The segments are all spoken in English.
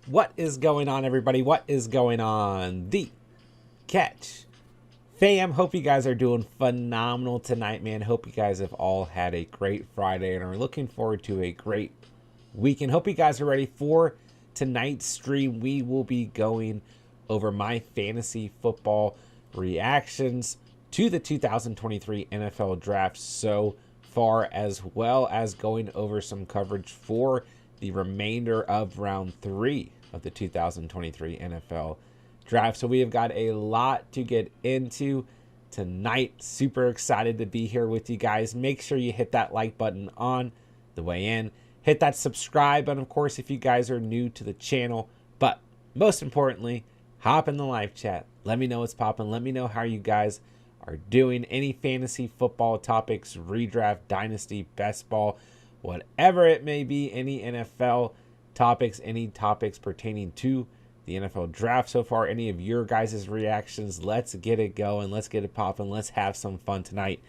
What is going on, everybody? What is going on? The Catch fam, hope you guys are doing phenomenal tonight, man. Hope you guys have all had a great Friday and are looking forward to a great weekend. Hope you guys are ready for tonight's stream. We will be going over my fantasy football reactions to the 2023 NFL draft so far, as well as going over some coverage for the remainder of round 3 of the 2023 NFL draft. So we have got a lot to get into tonight. Super excited to be here with you guys. Make sure you hit that like button on the way in. Hit that subscribe button, of course, if you guys are new to the channel. But most importantly, hop in the live chat. Let me know what's popping. Let me know how you guys are doing. Any fantasy football topics, redraft, dynasty, best ball, whatever it may be. Any NFL topics, any topics pertaining to the NFL draft so far, any of your guys' reactions. Let's get it going. Let's get it popping. Let's have some fun tonight.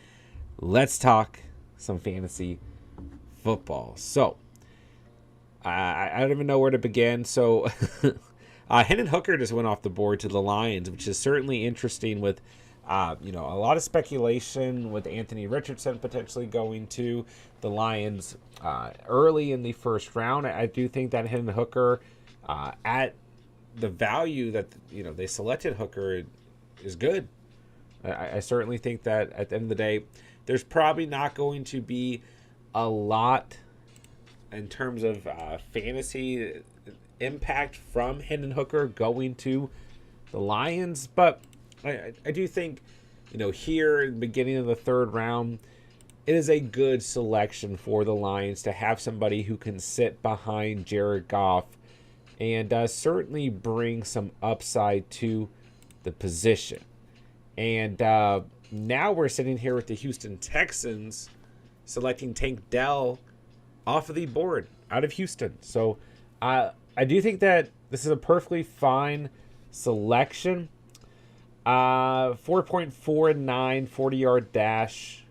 Let's talk some fantasy football. So, I don't even know where to begin. So, Hendon Hooker just went off the board to the Lions, which is certainly interesting with, a lot of speculation with Anthony Richardson potentially going to the Lions early in the first round. I do think that Hendon Hooker at the value that they selected Hooker is good. I certainly think that at the end of the day, there's probably not going to be a lot in terms of fantasy impact from Hendon Hooker going to the Lions, but I do think here in the beginning of the third round, it is a good selection for the Lions to have somebody who can sit behind Jared Goff and certainly bring some upside to the position. And now we're sitting here with the Houston Texans selecting Tank Dell off of the board out of Houston. So I do think that this is a perfectly fine selection. 4.49 40-yard dash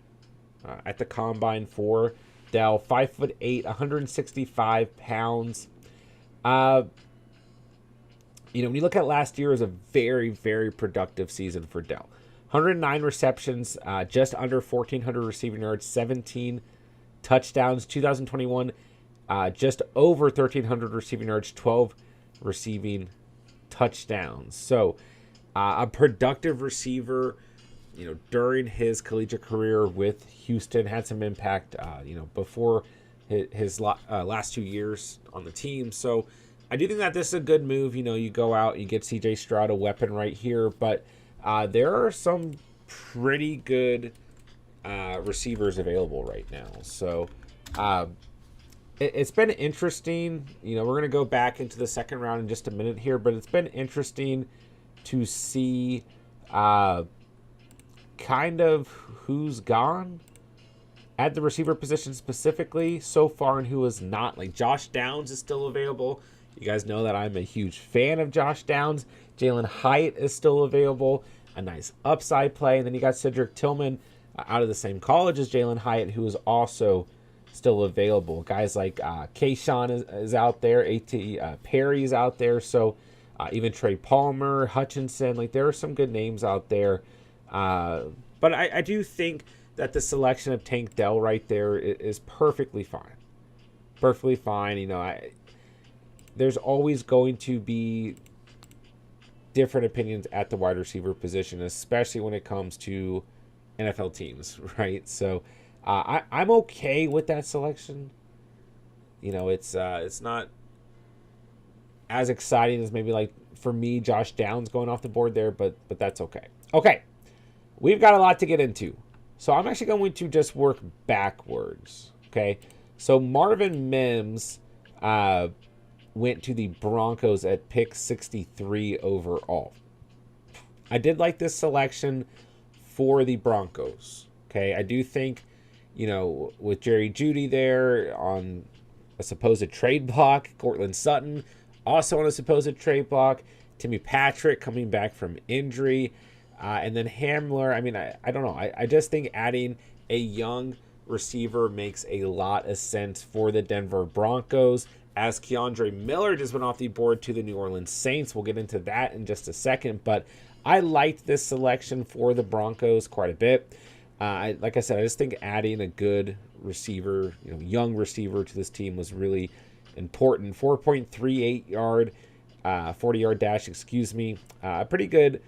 at the combine for Dell. 5'8", 165 pounds. When you look at last year, it was a very, very productive season for Dell. 109 receptions, just under 1,400 receiving yards, 17 touchdowns. 2021, just over 1,300 receiving yards, 12 receiving touchdowns. So, a productive receiver, during his collegiate career with Houston, had some impact, before his last 2 years on the team. So I do think that this is a good move. You go out, you get CJ Stroud, a weapon right here, but there are some pretty good receivers available right now. So it's been interesting. We're going to go back into the second round in just a minute here, but it's been interesting to see kind of who's gone at the receiver position specifically so far and who is not. Like Josh Downs is still available. You guys know that I'm a huge fan of Josh Downs. Jalen Hyatt is still available. A nice upside play. And then you got Cedric Tillman out of the same college as Jalen Hyatt, who is also still available. Guys like Kayshawn is out there. A.T. Perry's out there. So even Trey Palmer, Hutchinson. Like there are some good names out there. But I do think that the selection of Tank Dell right there is perfectly fine. Perfectly fine. There's always going to be different opinions at the wide receiver position, especially when it comes to NFL teams, right? So I'm okay with that selection. It's not as exciting as maybe like for me, Josh Downs going off the board there, but that's okay. Okay, we've got a lot to get into. So I'm actually going to just work backwards, okay? So Marvin Mims went to the Broncos at pick 63 overall. I did like this selection for the Broncos, okay? I do think, with Jerry Jeudy there on a supposed trade block, Cortland Sutton also on a supposed trade block, Timmy Patrick coming back from injury, and then Hamler. I mean, I don't know. I just think adding a young receiver makes a lot of sense for the Denver Broncos. as Keandre Miller just went off the board to the New Orleans Saints. We'll get into that in just a second, but I liked this selection for the Broncos quite a bit. Like I said, I just think adding a good receiver, young receiver to this team was really important. 4.38 yard, 40-yard dash, pretty good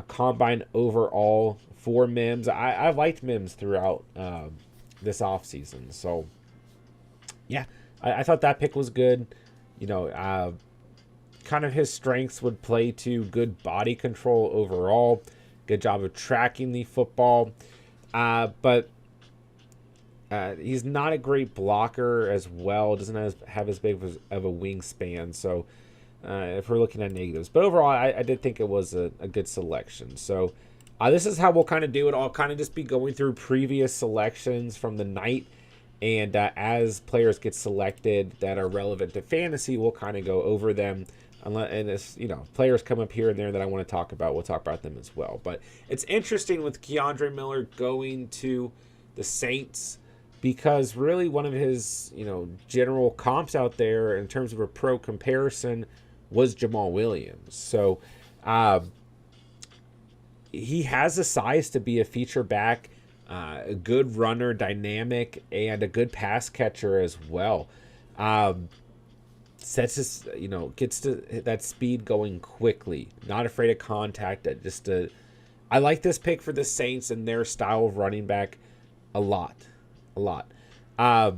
combine overall for Mims. I liked Mims throughout this offseason. So, yeah, I thought that pick was good. Kind of his strengths would play to good body control overall. Good job of tracking the football. But he's not a great blocker as well. Doesn't have as big of a wingspan. So if we're looking at negatives. But overall, I did think it was a good selection. So this is how we'll kind of do it. I'll kind of just be going through previous selections from the night. And as players get selected that are relevant to fantasy, we'll kind of go over them. And as players come up here and there that I want to talk about, we'll talk about them as well. But it's interesting with Keandre Miller going to the Saints because really one of his general comps out there in terms of a pro comparison was Jamal Williams. So he has the size to be a feature back. A good runner, dynamic, and a good pass catcher as well. Sets his, gets to that speed going quickly. Not afraid of contact. I like this pick for the Saints and their style of running back a lot. Had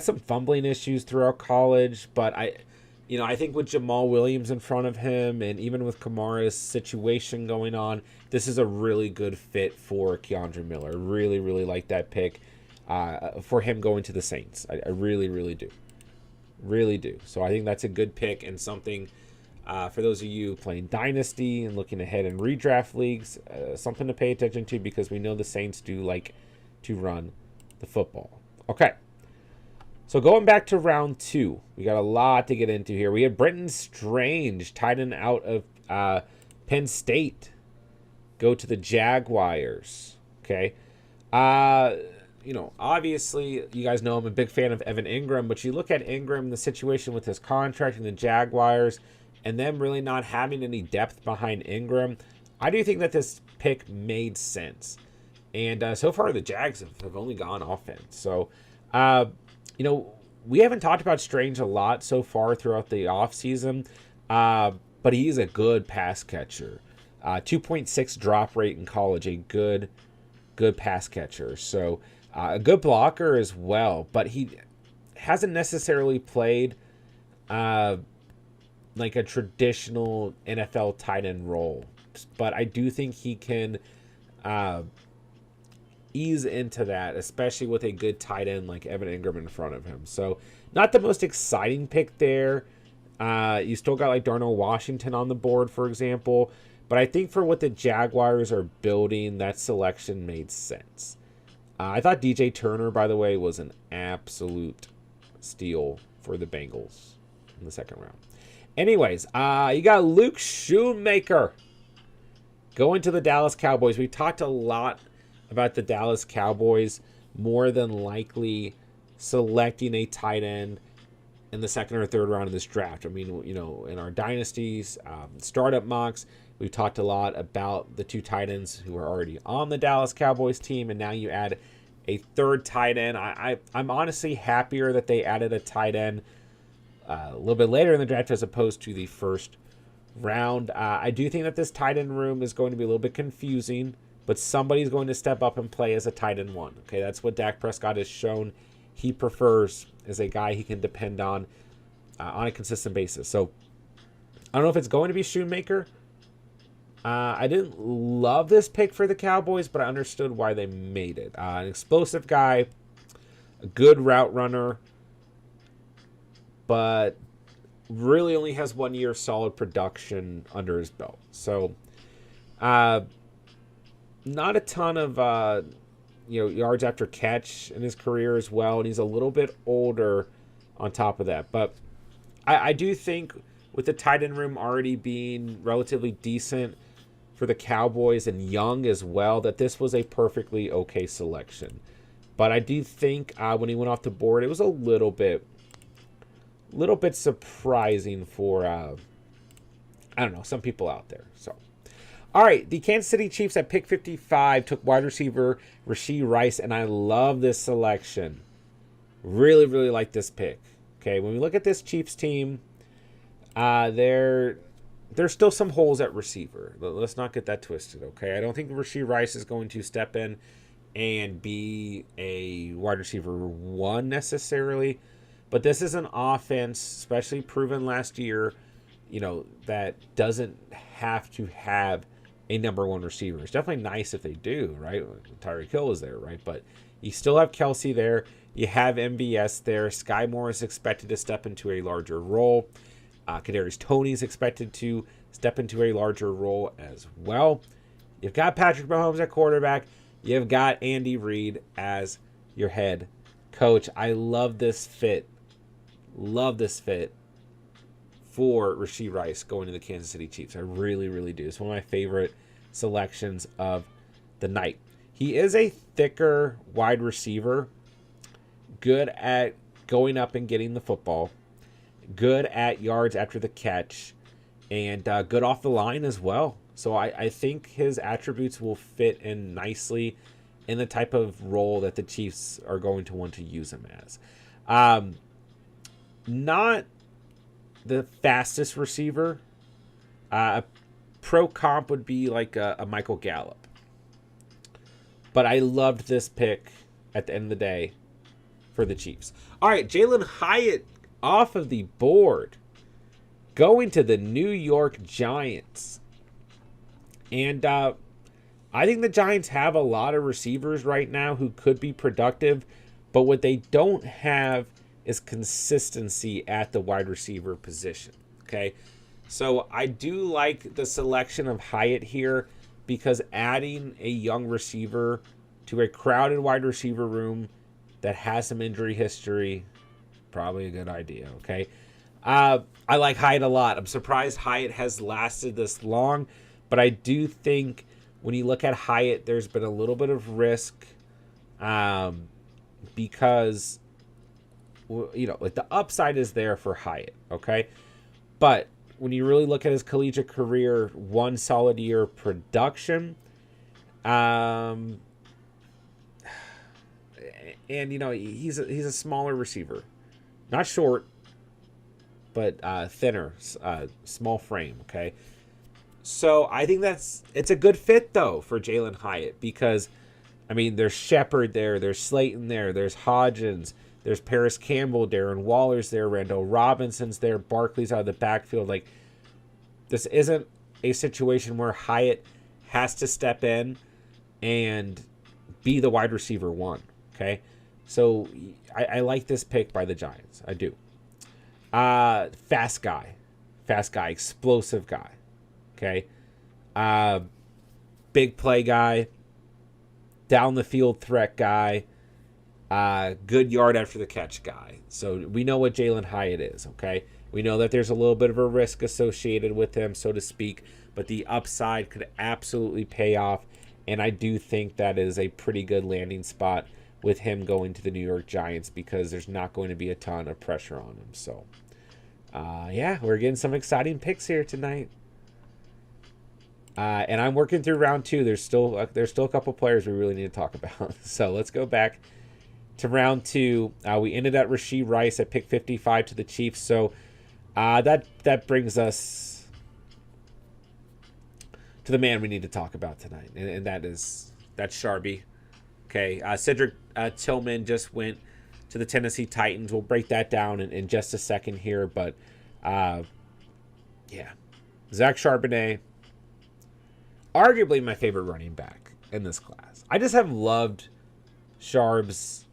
some fumbling issues throughout college, but I think with Jamal Williams in front of him and even with Kamara's situation going on, this is a really good fit for Keandre Miller. Really, really like that pick for him going to the Saints. I really, really do. Really do. So I think that's a good pick and something for those of you playing Dynasty and looking ahead in redraft leagues, something to pay attention to because we know the Saints do like to run the football. Okay. So going back to round 2, we got a lot to get into here. We had Brenton Strange, tight end out of Penn State, go to the Jaguars. Okay. Obviously, you guys know I'm a big fan of Evan Ingram, but you look at Ingram, the situation with his contract and the Jaguars, and them really not having any depth behind Ingram, I do think that this pick made sense. And so far, the Jags have only gone offense. So, we haven't talked about Strange a lot so far throughout the offseason, but he's a good pass catcher. 2.6 drop rate in college, a good pass catcher. So, a good blocker as well, but he hasn't necessarily played like a traditional NFL tight end role. But I do think he can ease into that, especially with a good tight end like Evan Ingram in front of him. So not the most exciting pick there. You still got like Darnell Washington on the board, for example. But I think for what the Jaguars are building, that selection made sense. I thought DJ Turner, by the way, was an absolute steal for the Bengals in the second round. Anyways, you got Luke Shoemaker going to the Dallas Cowboys. We talked a lot about the Dallas Cowboys more than likely selecting a tight end in the second or third round of this draft. I mean, in our dynasties, startup mocks, we've talked a lot about the two tight ends who are already on the Dallas Cowboys team, and now you add a third tight end. I'm honestly happier that they added a tight end a little bit later in the draft as opposed to the first round. I do think that this tight end room is going to be a little bit confusing, but somebody's going to step up and play as a tight end one. Okay, that's what Dak Prescott has shown he prefers as a guy he can depend on a consistent basis. So I don't know if it's going to be Shoemaker. I didn't love this pick for the Cowboys, but I understood why they made it. An explosive guy, a good route runner, but really only has 1 year solid production under his belt. So not a ton of yards after catch in his career as well, and he's a little bit older on top of that. But I do think with the tight end room already being relatively decent for the Cowboys and young as well, that this was a perfectly okay selection. But I do think when he went off the board, it was a little bit little bit surprising for, I don't know, some people out there. So, all right, the Kansas City Chiefs at pick 55 took wide receiver Rashee Rice, and I love this selection. Really, really like this pick. Okay, when we look at this Chiefs team, there's still some holes at receiver. Let's not get that twisted, okay? I don't think Rashee Rice is going to step in and be a wide receiver 1 necessarily, but this is an offense, especially proven last year, that doesn't have to have a number 1 receiver. It's definitely nice if they do, right? Tyreek Hill is there, right? But you still have Kelsey there. You have MVS there. Sky Moore is expected to step into a larger role. Kadarius Toney is expected to step into a larger role as well. You've got Patrick Mahomes at quarterback. You've got Andy Reid as your head coach. I love this fit. Love this fit for Rashee Rice going to the Kansas City Chiefs. I really, really do. It's one of my favorite selections of the night. He is a thicker wide receiver, good at going up and getting the football, good at yards after the catch, and good off the line as well. So I think his attributes will fit in nicely in the type of role that the Chiefs are going to want to use him as. Not the fastest receiver. A pro comp would be like a Michael Gallup. But I loved this pick at the end of the day for the Chiefs. All right, Jalen Hyatt off of the board, going to the New York Giants. And I think the Giants have a lot of receivers right now who could be productive, but what they don't have is consistency at the wide receiver position. Okay, so I do like the selection of Hyatt here because adding a young receiver to a crowded wide receiver room that has some injury history, probably a good idea. Okay, I like Hyatt a lot. I'm surprised Hyatt has lasted this long, but I do think when you look at Hyatt, there's been a little bit of risk because, like the upside is there for Hyatt, okay? But when you really look at his collegiate career, 1 solid year production, and he's a smaller receiver, not short, but thinner, small frame, okay? So I think it's a good fit though for Jalen Hyatt because, there's Shepard there, there's Slayton there, there's Hodgins, there's Paris Campbell, Darren Waller's there, Randall Robinson's there, Barkley's out of the backfield. Like, this isn't a situation where Hyatt has to step in and be the wide receiver 1, okay? So I like this pick by the Giants. I do. Fast guy, explosive guy, okay? Big play guy, down the field threat guy, good yard after the catch guy. So we know what Jalen Hyatt is, okay? We know that there's a little bit of a risk associated with him, so to speak, but the upside could absolutely pay off, and I do think that is a pretty good landing spot with him going to the New York Giants because there's not going to be a ton of pressure on him. So, we're getting some exciting picks here tonight. And I'm working through round 2. There's still a couple players we really need to talk about. So let's go back to round 2. We ended at Rashee Rice at pick 55 to the Chiefs. So that brings us to the man we need to talk about tonight, and that's Sharby. Okay, Cedric Tillman just went to the Tennessee Titans. We'll break that down in just a second here, but Zach Charbonnet, arguably my favorite running back in this class. I just have loved Sharb's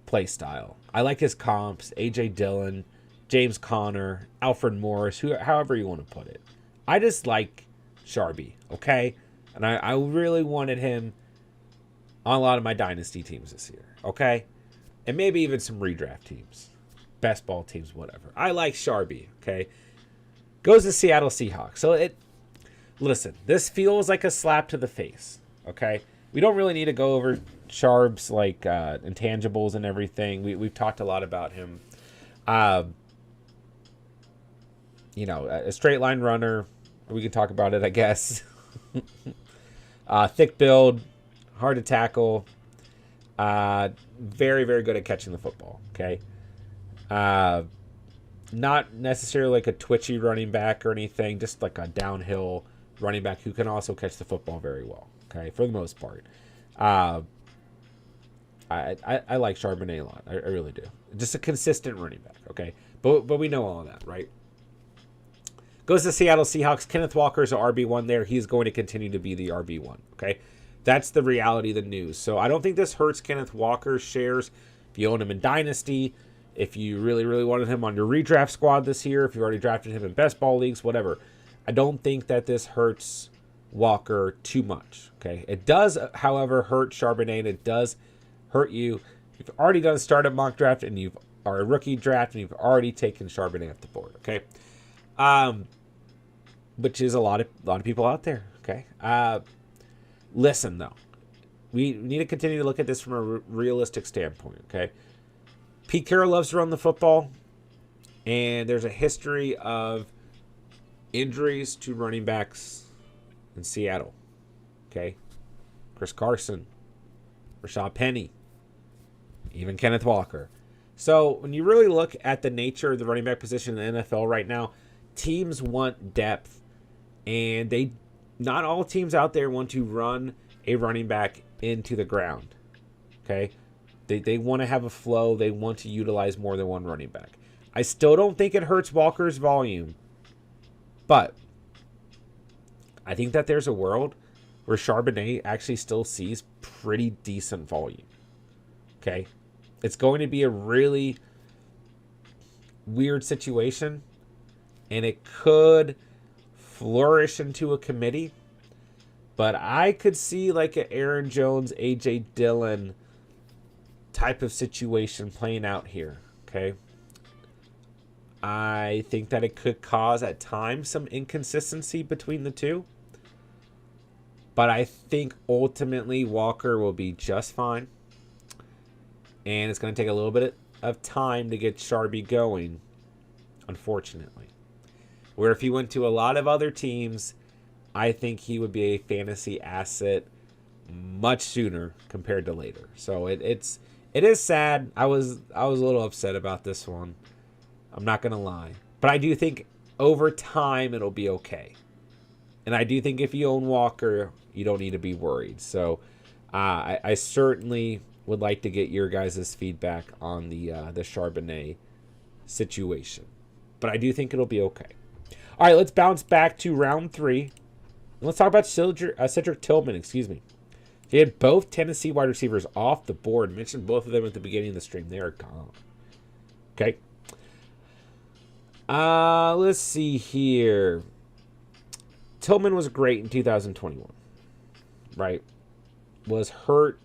play style. I like his comps, A.J. Dillon, James Conner, Alfred Morris, however you want to put it. I just like Sharby, okay? And I really wanted him on a lot of my dynasty teams this year, okay? And maybe even some redraft teams, best ball teams, whatever. I like Sharby, okay? Goes to Seattle Seahawks. So listen, this feels like a slap to the face, okay? We don't really need to go over Sharb's intangibles and everything. We've talked a lot about him. a straight line runner. We can talk about it, I guess. Thick build, hard to tackle. Very, very good at catching the football. Okay. Not necessarily like a twitchy running back or anything, just like a downhill running back who can also catch the football very well. Okay, for the most part. I like Charbonnet a lot. I really do. Just a consistent running back. Okay, but we know all of that, right? Goes to Seattle Seahawks. Kenneth Walker's an RB1 there. He's going to continue to be the RB1. Okay, that's the reality of the news. So I don't think this hurts Kenneth Walker's shares. If you own him in Dynasty, if you really, really wanted him on your redraft squad this year, if you already drafted him in best ball leagues, whatever, I don't think that this hurts Walker too much. Okay, it does, however, hurt Charbonnet, and it does hurt you. You've already done a startup mock draft, and you are a rookie draft, and you've already taken Charbonnet off the board. Okay, which is a lot of people out there. Okay, listen though, we need to continue to look at this from a realistic standpoint. Okay. Pete Carroll loves to run the football, and there's a history of injuries to running backs in Seattle. Okay? Chris Carson, Rashad Penny, even Kenneth Walker. So when you really look at the nature of the running back position in the NFL right now, teams want depth, and not all teams out there want to run a running back into the ground. Okay? They want to have a flow. They want to utilize more than one running back. I still don't think it hurts Walker's volume. But I think that there's a world where Charbonnet actually still sees pretty decent volume. Okay? It's going to be a really weird situation. And it could flourish into a committee. But I could see like an Aaron Jones, A.J. Dillon type of situation playing out here. Okay, I think that it could cause at times some inconsistency between the two, but I think ultimately Walker will be just fine, and it's going to take a little bit of time to get Sharby going, unfortunately. Where if he went to a lot of other teams, I think he would be a fantasy asset much sooner compared to later. So it is sad. I was a little upset about this one. I'm not going to lie. But I do think over time it'll be okay. And I do think if you own Walker, you don't need to be worried. So I certainly would like to get your guys' feedback on the Charbonnet situation. But I do think it'll be okay. All right, let's bounce back to round 3. Let's talk about Cedric Tillman, He had both Tennessee wide receivers off the board. Mentioned both of them at the beginning of the stream. They are gone. Okay. Let's see here. Tillman was great in 2021. Right? Was hurt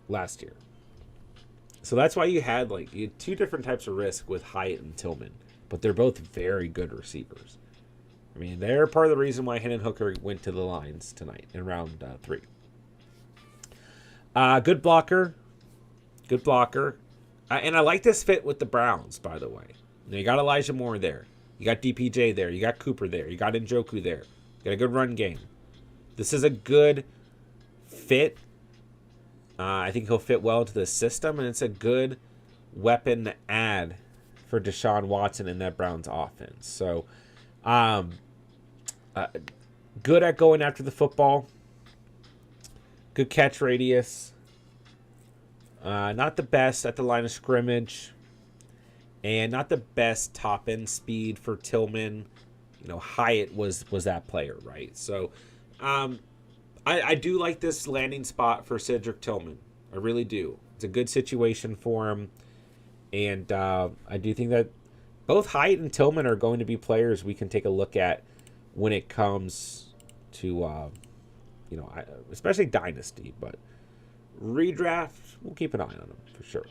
last year. So that's why you had two different types of risk with Hyatt and Tillman. But they're both very good receivers. I mean, they're part of the reason why Hendon Hooker went to the Lions tonight in round 3. Good blocker. And I like this fit with the Browns, by the way. You got Elijah Moore there. You got DPJ there. You got Cooper there. You got Njoku there. You got a good run game. This is a good fit. I think he'll fit well into the system, and it's a good weapon to add for Deshaun Watson in that Browns offense. So, good at going after the football. Good catch radius. Not the best at the line of scrimmage. And not the best top-end speed for Tillman. Hyatt was that player, right? So, I do like this landing spot for Cedric Tillman. I really do. It's a good situation for him. And I do think that both Hyatt and Tillman are going to be players we can take a look at when it comes to, especially Dynasty. But redraft, we'll keep an eye on them for sure.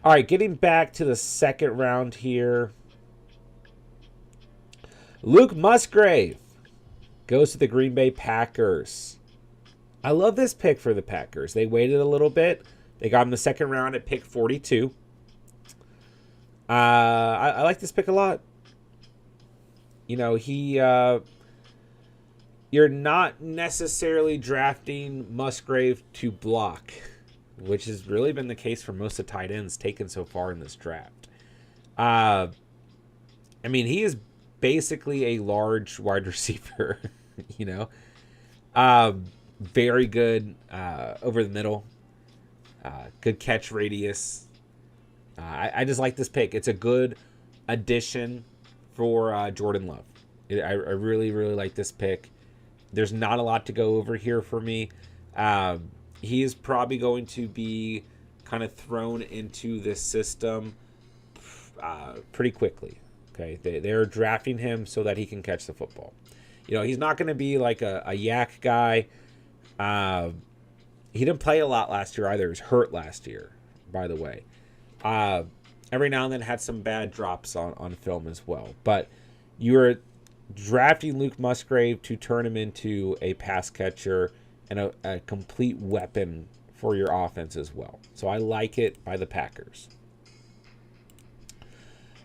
All right, getting back to the second round here. Luke Musgrave goes to the Green Bay Packers. I love this pick for the Packers. They waited a little bit. They got him the second round at pick 42. I like this pick a lot. you're not necessarily drafting Musgrave to block, which has really been the case for most of the tight ends taken so far in this draft. He is basically a large wide receiver, you know. Very good over the middle. Good catch radius. I just like this pick. It's a good addition for Jordan Love. I really, really like this pick. There's not a lot to go over here for me. He is probably going to be kind of thrown into this system pretty quickly. Okay, they're drafting him so that he can catch the football. He's not going to be like a yak guy. He didn't play a lot last year either. He was hurt last year, by the way. Every now and then had some bad drops on film as well. But you are drafting Luke Musgrave to turn him into a pass catcher and a complete weapon for your offense as well. So I like it by the Packers.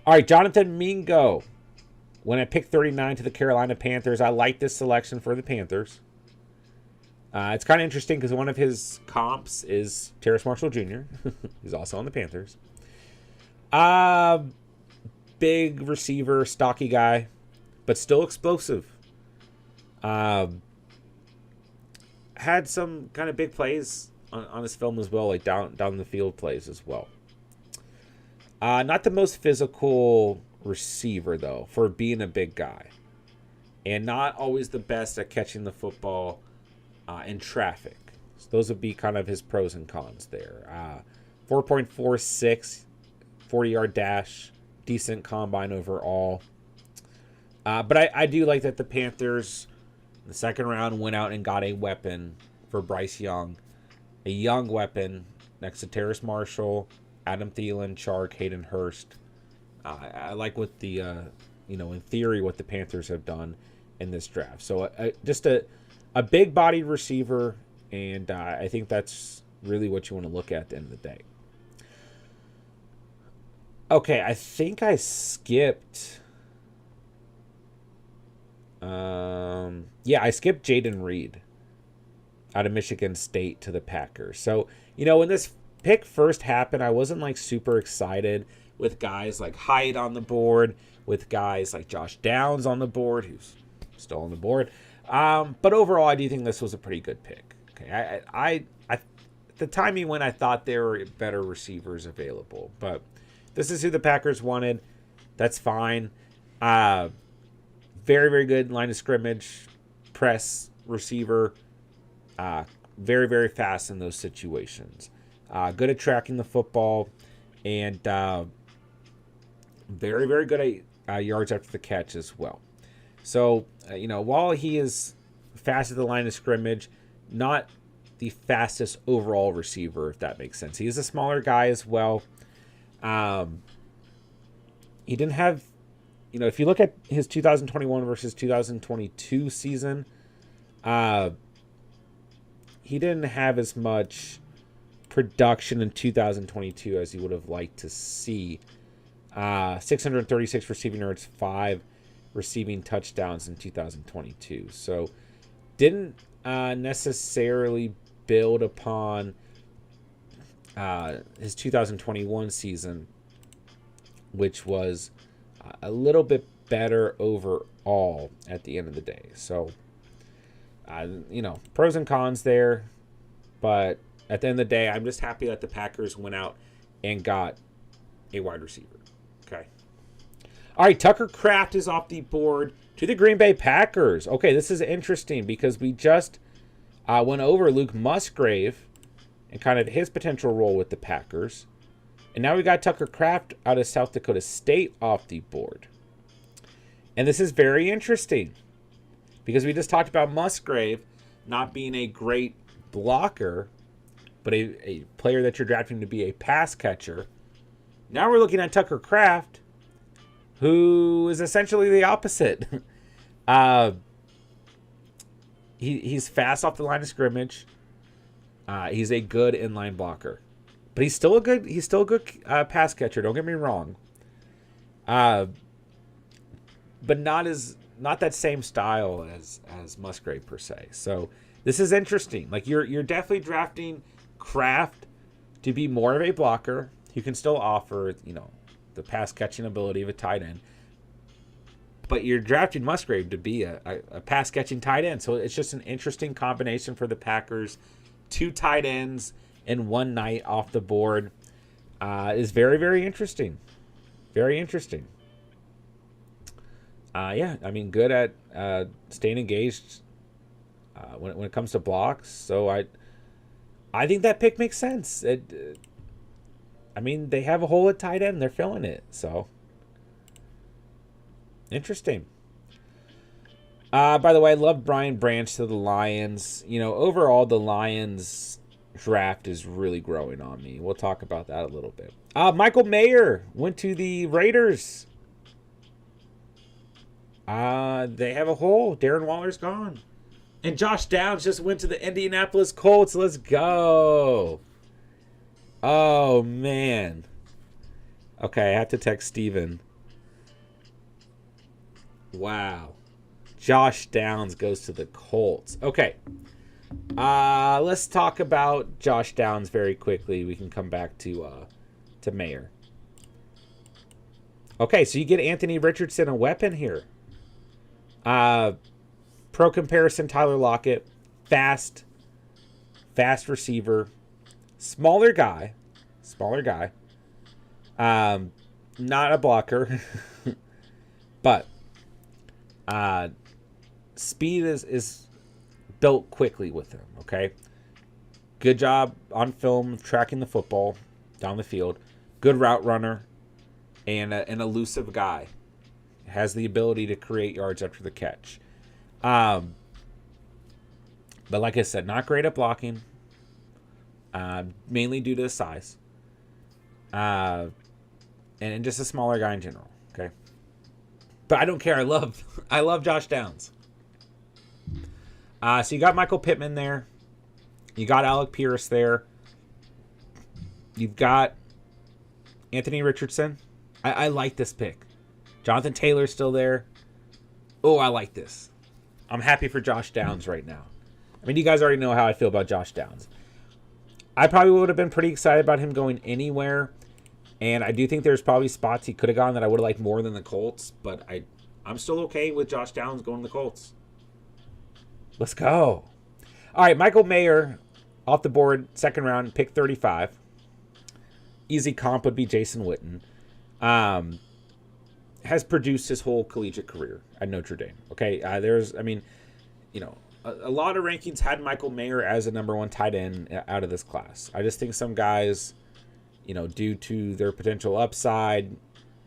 All right, Jonathan Mingo. When I picked 39 to the Carolina Panthers, I like this selection for the Panthers. It's kind of interesting because one of his comps is Terrace Marshall Jr. He's also on the Panthers. Big receiver, stocky guy, but still explosive. Had some kind of big plays on his film as well, like down the field plays as well. Not the most physical receiver, though, for being a big guy. And not always the best at catching the football in traffic. So those would be kind of his pros and cons there. 4.46, 40-yard dash, decent combine overall. But I do like that the Panthers, in the second round, went out and got a weapon for Bryce Young. A young weapon next to Terrace Marshall, Adam Thielen, Chark, Hayden Hurst. I like what the, in theory, what the Panthers have done in this draft. So just a big-bodied receiver, and I think that's really what you want to look at the end of the day. Okay, I think I skipped. I skipped Jaden Reed out of Michigan State to the Packers. So, when this pick first happened, I wasn't like super excited with guys like Hyde on the board, with guys like Josh Downs on the board, who's still on the board. But overall, I do think this was a pretty good pick. Okay, I at the time he went, I thought there were better receivers available, but this is who the Packers wanted. That's fine. Very, very good line of scrimmage, press receiver. Very, very fast in those situations. Good at tracking the football, and very, very good at yards after the catch as well. So, while he is fast at the line of scrimmage, not the fastest overall receiver, if that makes sense. He is a smaller guy as well. He didn't have, if you look at his 2021 versus 2022 season, he didn't have as much production in 2022 as you would have liked to see. 636 receiving yards, 5 receiving touchdowns in 2022. So didn't necessarily build upon his 2021 season, which was a little bit better overall at the end of the day. So, pros and cons there. But at the end of the day, I'm just happy that the Packers went out and got a wide receiver. Okay. All right, Tucker Kraft is off the board to the Green Bay Packers. Okay, this is interesting because we just went over Luke Musgrave and kind of his potential role with the Packers. And now we got Tucker Kraft out of South Dakota State off the board. And this is very interesting because we just talked about Musgrave not being a great blocker, but a player that you're drafting to be a pass catcher. Now we're looking at Tucker Kraft, who is essentially the opposite. He's fast off the line of scrimmage. He's a good inline blocker. But he's still a good pass catcher. Don't get me wrong. but not that same style as Musgrave per se. So this is interesting. Like you're definitely drafting Kraft to be more of a blocker. He can still offer, the pass catching ability of a tight end. But you're drafting Musgrave to be a pass catching tight end. So it's just an interesting combination for the Packers. 2 tight ends in one night off the board is very, very interesting. Very interesting. Yeah, I mean, good at staying engaged when it comes to blocks. So I think that pick makes sense. I mean, they have a hole at tight end. They're filling it. So, interesting. By the way, I love Brian Branch to the Lions. Overall, the Lions draft is really growing on me. We'll talk about that a little bit. Michael Mayer went to the Raiders. They have a hole. Darren Waller's gone. And Josh Downs just went to the Indianapolis Colts. Let's go. Oh, man. Okay, I have to text Steven. Wow. Josh Downs goes to the Colts. Okay. Let's talk about Josh Downs very quickly. We can come back to Mayer. Okay, so you get Anthony Richardson, a weapon here. Pro comparison, Tyler Lockett. Fast receiver. Smaller guy. Not a blocker. But speed is built quickly with him, okay? Good job on film tracking the football down the field. Good route runner and an elusive guy. Has the ability to create yards after the catch. But like I said, not great at blocking. Mainly due to his size. And just a smaller guy in general, okay? But I don't care. I love Josh Downs. So you got Michael Pittman there. You got Alec Pierce there. You've got Anthony Richardson. I like this pick. Jonathan Taylor's still there. Oh, I like this. I'm happy for Josh Downs right now. I mean, you guys already know how I feel about Josh Downs. I probably would have been pretty excited about him going anywhere. And I do think there's probably spots he could have gone that I would have liked more than the Colts. But I'm still okay with Josh Downs going to the Colts. Let's go. All right, Michael Mayer off the board, second round, pick 35. Easy comp would be Jason Witten. Has produced his whole collegiate career at Notre Dame. Okay, a lot of rankings had Michael Mayer as a number 1 tight end out of this class. I just think some guys, due to their potential upside,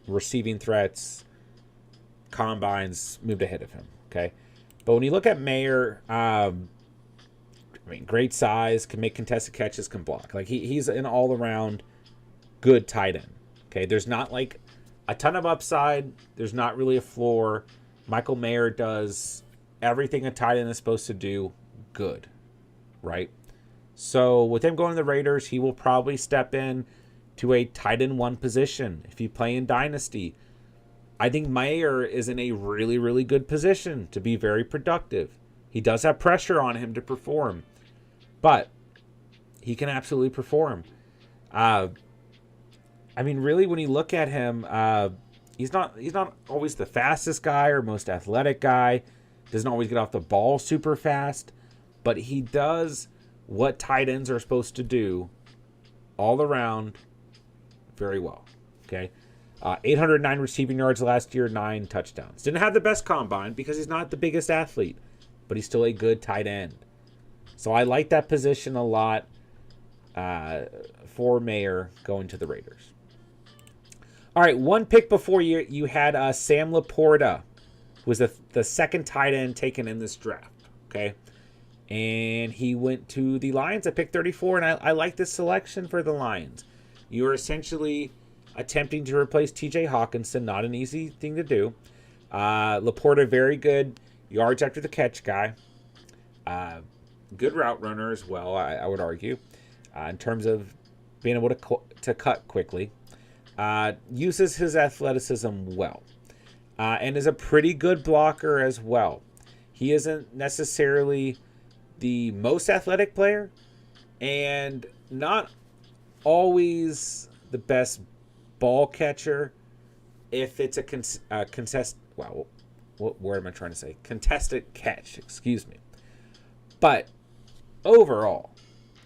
receiving threats, combines, moved ahead of him. Okay, but when you look at Mayer, great size, can make contested catches, can block. Like he's an all-around good tight end. Okay, there's not like a ton of upside. There's not really a floor. Michael Mayer does everything a tight end is supposed to do good, right? So with him going to the Raiders, he will probably step in to a tight end 1 position. If you play in Dynasty, I think Mayer is in a really, really good position to be very productive. He does have pressure on him to perform, but he can absolutely perform. Really, when you look at him, he's not always the fastest guy or most athletic guy. Doesn't always get off the ball super fast, but he does what tight ends are supposed to do all around very well. Okay, 809 receiving yards last year, 9 touchdowns. Didn't have the best combine because he's not the biggest athlete, but he's still a good tight end. So I like that position a lot for Mayer going to the Raiders. All right, one pick before you had Sam Laporta, who was the second tight end taken in this draft, okay? And he went to the Lions at pick 34, and I like this selection for the Lions. You are essentially attempting to replace T.J. Hawkinson, not an easy thing to do. Laporta, very good yards after the catch guy. Good route runner as well, I would argue, in terms of being able to cut quickly. Uses his athleticism well. and is a pretty good blocker as well. He isn't necessarily the most athletic player and not always the best ball catcher if it's a contest. Wow, what word am I trying to say? Contested catch, excuse me. But overall,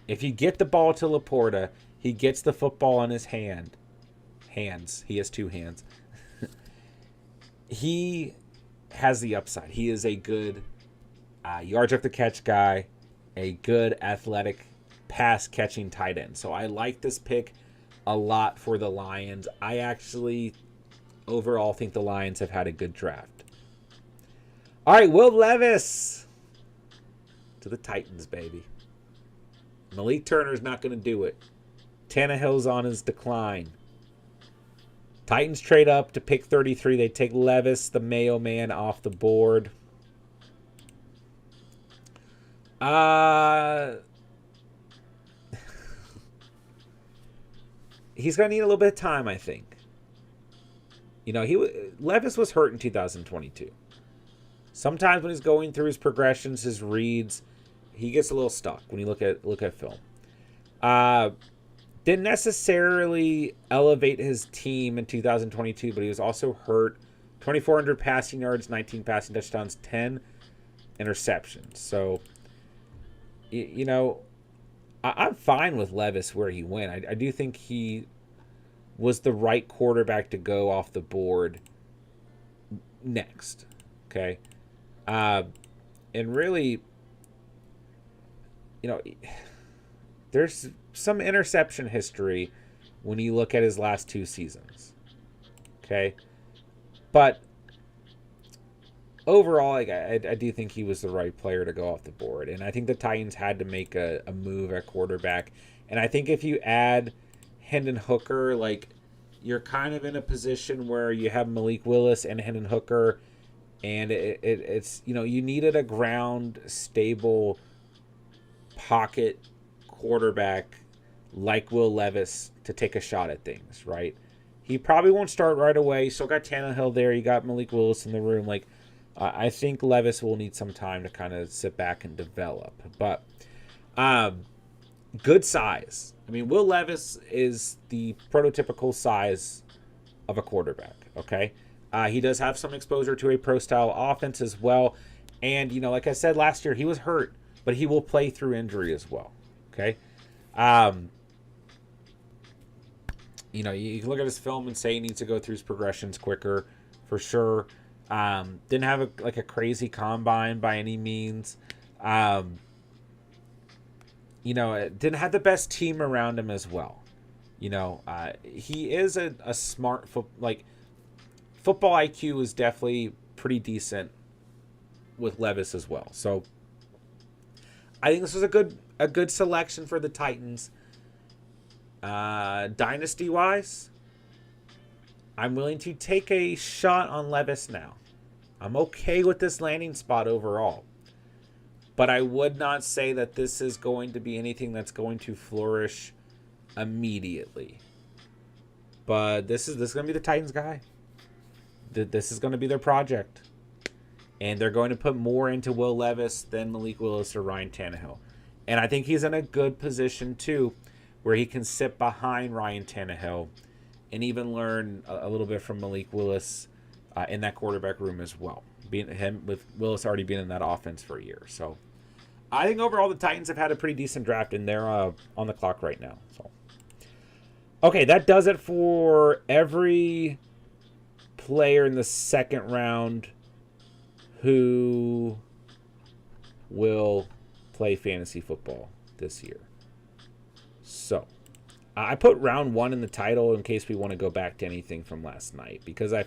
if you get the ball to Laporta, he gets the football in his hands. He has two hands. He has the upside. He is a good yards after catch guy, a good athletic pass catching tight end. So I like this pick a lot for the Lions. I actually overall think the Lions have had a good draft. All right, Will Levis to the Titans, baby. Malik Turner's not going to do it. Tannehill's on his decline. Titans trade up to pick 33. They take Levis, the Mayo Man, off the board. He's going to need a little bit of time, I think. You know, Levis was hurt in 2022. Sometimes when he's going through his progressions, his reads, he gets a little stuck when you look at film. Didn't necessarily elevate his team in 2022, but he was also hurt. 2,400 passing yards, 19 passing touchdowns, 10 interceptions. So, you know, I'm fine with Levis where he went. I do think he was the right quarterback to go off the board next. Okay. And really, you know, there's some interception history when you look at his last two seasons. Okay. But overall, I do think he was the right player to go off the board. And I think the Titans had to make a move at quarterback. And I think if you add Hendon Hooker, like, you're kind of in a position where you have Malik Willis and Hendon Hooker. And it's, you know, you needed a ground, stable pocket quarterback like Will Levis to take a shot at things, right? He probably won't start right away. You still got Tannehill there. You got Malik Willis in the room. Like, I think Levis will need some time to kind of sit back and develop. But good size. I mean, Will Levis is the prototypical size of a quarterback, okay? He does have some exposure to a pro-style offense as well. And, you know, like I said last year, he was hurt, but he will play through injury as well, okay? You know, you can look at his film and say he needs to go through his progressions quicker, for sure. Didn't have a crazy combine by any means. You know, didn't have the best team around him as well. You know, he is a smart football IQ is definitely pretty decent with Levis as well. So I think this was a good selection for the Titans. Dynasty wise, I'm willing to take a shot on Levis now. I'm okay with this landing spot overall. But I would not say that this is going to be anything that's going to flourish immediately. But this is going to be the Titans guy. This is going to be their project. And they're going to put more into Will Levis than Malik Willis or Ryan Tannehill. And I think he's in a good position, too, where he can sit behind Ryan Tannehill and even learn a little bit from Malik Willis in that quarterback room as well. With Willis already being in that offense for a year. So I think overall the Titans have had a pretty decent draft, and they're on the clock right now. So okay, that does it for every player in the second round who will play fantasy football this year. So I put round one in the title in case we want to go back to anything from last night, because I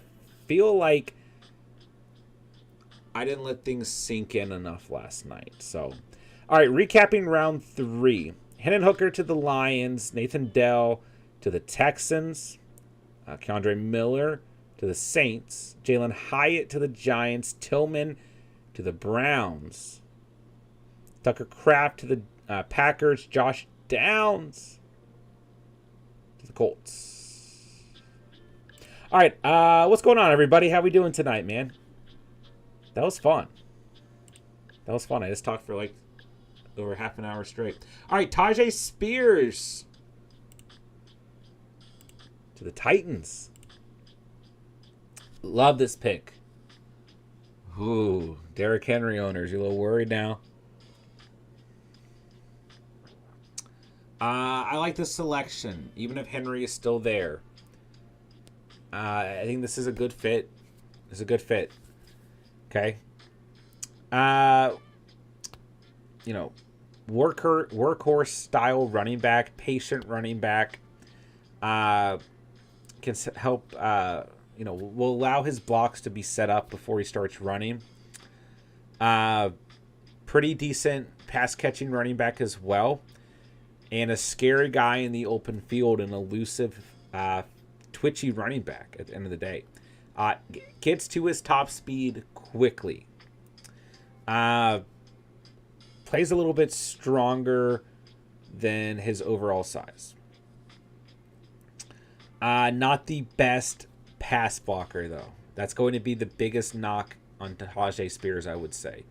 feel like I didn't let things sink in enough last night. So, all right, recapping round three. Hendon Hooker to the Lions, Nathan Dell to the Texans, Keandre Miller to the Saints, Jalen Hyatt to the Giants, Tillman to the Browns, Tucker Kraft to the Packers, Josh Downs to the Colts. All right, what's going on, everybody? How we doing tonight, man? That was fun. That was fun. I just talked for like over half an hour straight. All right, Tajay Spears to the Titans. Love this pick. Ooh, Derrick Henry owners, you a little worried now? I like this selection, even if Henry is still there. I think this is a good fit. It's a good fit. Okay. You know, workhorse style running back, patient running back. Can help. You know, will allow his blocks to be set up before he starts running. Pretty decent pass catching running back as well. And a scary guy in the open field, an elusive, twitchy running back at the end of the day. Gets to his top speed quickly. Plays a little bit stronger than his overall size. Not the best pass blocker, though. That's going to be the biggest knock on Tajay Spears, I would say.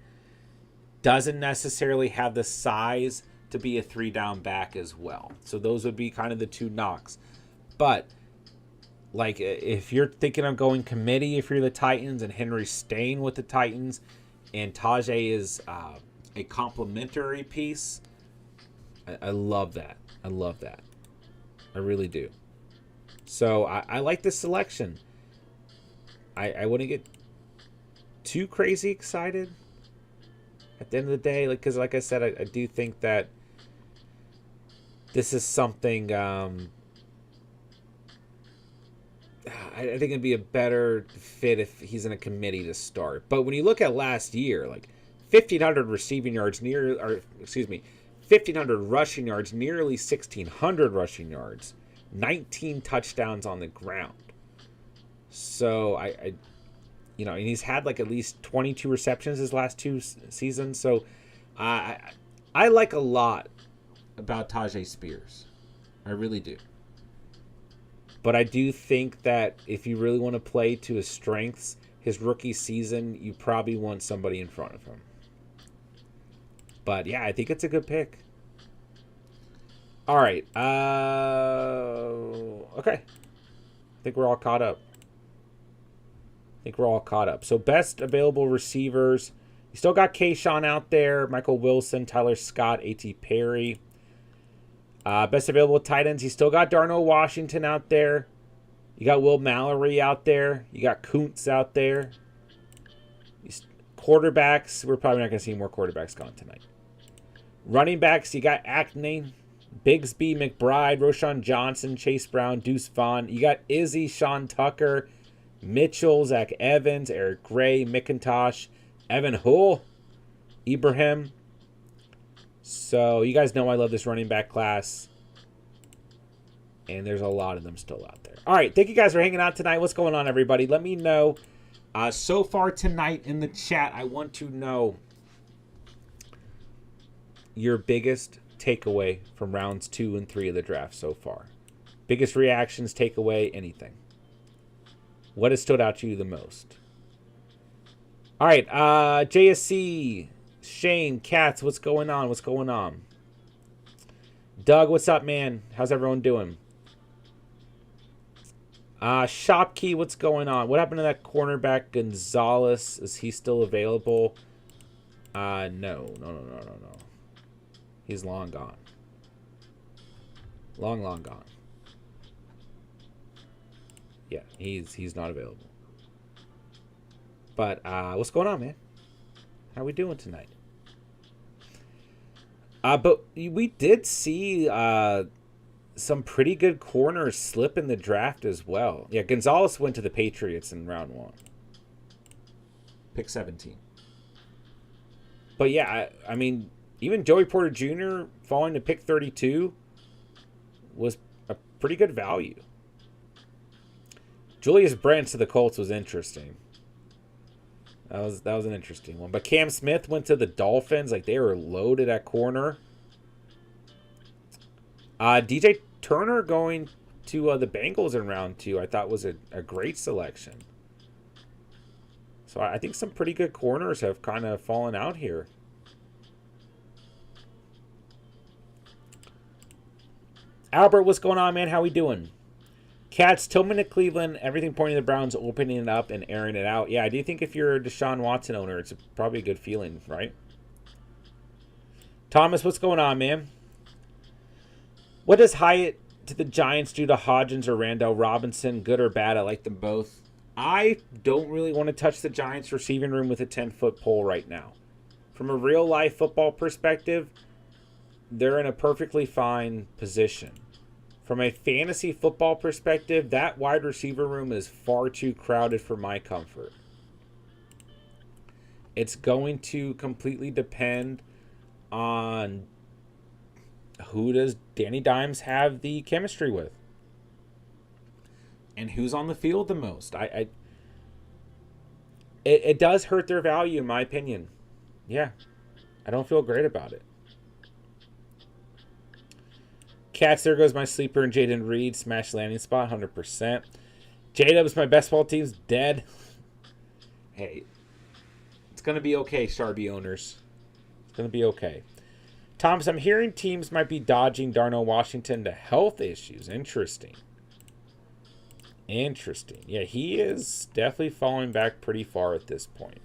Doesn't necessarily have the size to be a 3-down back as well. So those would be kind of the two knocks. But like if you're thinking of going committee, if you're the Titans and Henry's staying with the Titans and Tajay is a complementary piece, I love that. I love that. I really do. So I like this selection. I wouldn't get too crazy excited at the end of the day, because like I said, I do think that this is something I think it'd be a better fit if he's in a committee to start. But when you look at last year, like 1,500 receiving yards, 1,500 rushing yards, nearly 1,600 rushing yards, 19 touchdowns on the ground. So I you know, and he's had like at least 22 receptions his last two seasons. So I like a lot about Tajay Spears. I really do. But I do think that if you really want to play to his strengths, his rookie season, you probably want somebody in front of him. But yeah, I think it's a good pick. All right. Okay. I think we're all caught up. So best available receivers. You still got Kayshawn out there, Michael Wilson, Tyler Scott, A.T. Perry. Best available tight ends. You still got Darnell Washington out there. You got Will Mallory out there. You got Kuntz out there. Quarterbacks. We're probably not going to see more quarterbacks gone tonight. Running backs. You got Acne, Bigsby, McBride, Roshan Johnson, Chase Brown, Deuce Vaughn. You got Izzy, Sean Tucker, Mitchell, Zach Evans, Eric Gray, McIntosh, Evan Hull, Ibrahim. So you guys know I love this running back class. And there's a lot of them still out there. All right, thank you guys for hanging out tonight. What's going on, everybody? Let me know. So far tonight in the chat, I want to know your biggest takeaway from rounds 2 and 3 of the draft so far. Biggest reactions, takeaway, anything. What has stood out to you the most? All right, JSC, Shane, Katz, what's going on? What's going on? Doug, what's up, man? How's everyone doing? Shopkey, what's going on? What happened to that cornerback Gonzalez? Is he still available? No. He's long gone. Long gone. Yeah, he's not available. But what's going on, man? How we doing tonight? But we did see some pretty good corners slip in the draft as well. Yeah, Gonzalez went to the Patriots in round 1. Pick 17. But yeah, I mean, even Joey Porter Jr. falling to pick 32 was a pretty good value. Julius Brents to the Colts was interesting. That was an interesting one. But Cam Smith went to the Dolphins. Like, they were loaded at corner. DJ Turner going to the Bengals in round 2, I thought was a great selection. So I think some pretty good corners have kind of fallen out here. Albert, what's going on, man? How we doing? Cats, Tillman to Cleveland, everything pointing to the Browns opening it up and airing it out. Yeah, I do think if you're a Deshaun Watson owner, it's probably a good feeling, right? Thomas, what's going on, man? What does Hyatt to the Giants do to Hodgins or Randall Robinson? Good or bad? I like them both. I don't really want to touch the Giants receiving room with a 10-foot pole right now. From a real-life football perspective, they're in a perfectly fine position. From a fantasy football perspective, that wide receiver room is far too crowded for my comfort. It's going to completely depend on who does Danny Dimes have the chemistry with and who's on the field the most. It does hurt their value, in my opinion. Yeah, I don't feel great about it. Cats, there goes my sleeper and Jaden Reed. Smash landing spot, 100%. J-Dub's my best ball team's dead. Hey, it's going to be okay, Sharby owners. It's going to be okay. Thomas, I'm hearing teams might be dodging Darnell Washington to health issues. Interesting. Interesting. Yeah, he is definitely falling back pretty far at this point.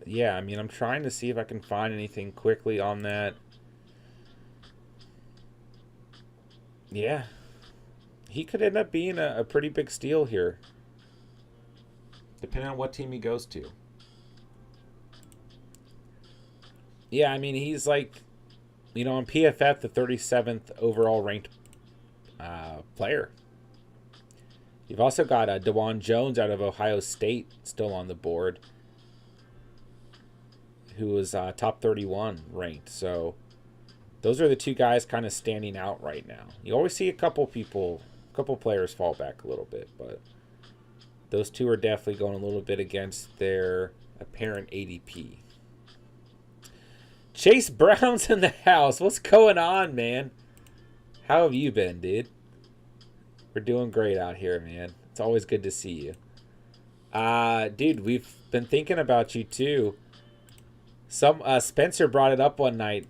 Yeah, I mean, I'm trying to see if I can find anything quickly on that. Yeah. He could end up being a pretty big steal here, depending on what team he goes to. Yeah, I mean, he's like, you know, on PFF, the 37th overall ranked player. You've also got DeJuan Jones out of Ohio State still on the board, who was top 31 ranked. So those are the two guys kind of standing out right now. You always see a couple players fall back a little bit, but those two are definitely going a little bit against their apparent ADP. Chase Brown's in the house. What's going on, man? How have you been, dude? We're doing great out here, man. It's always good to see you. Dude, we've been thinking about you too. Spencer brought it up one night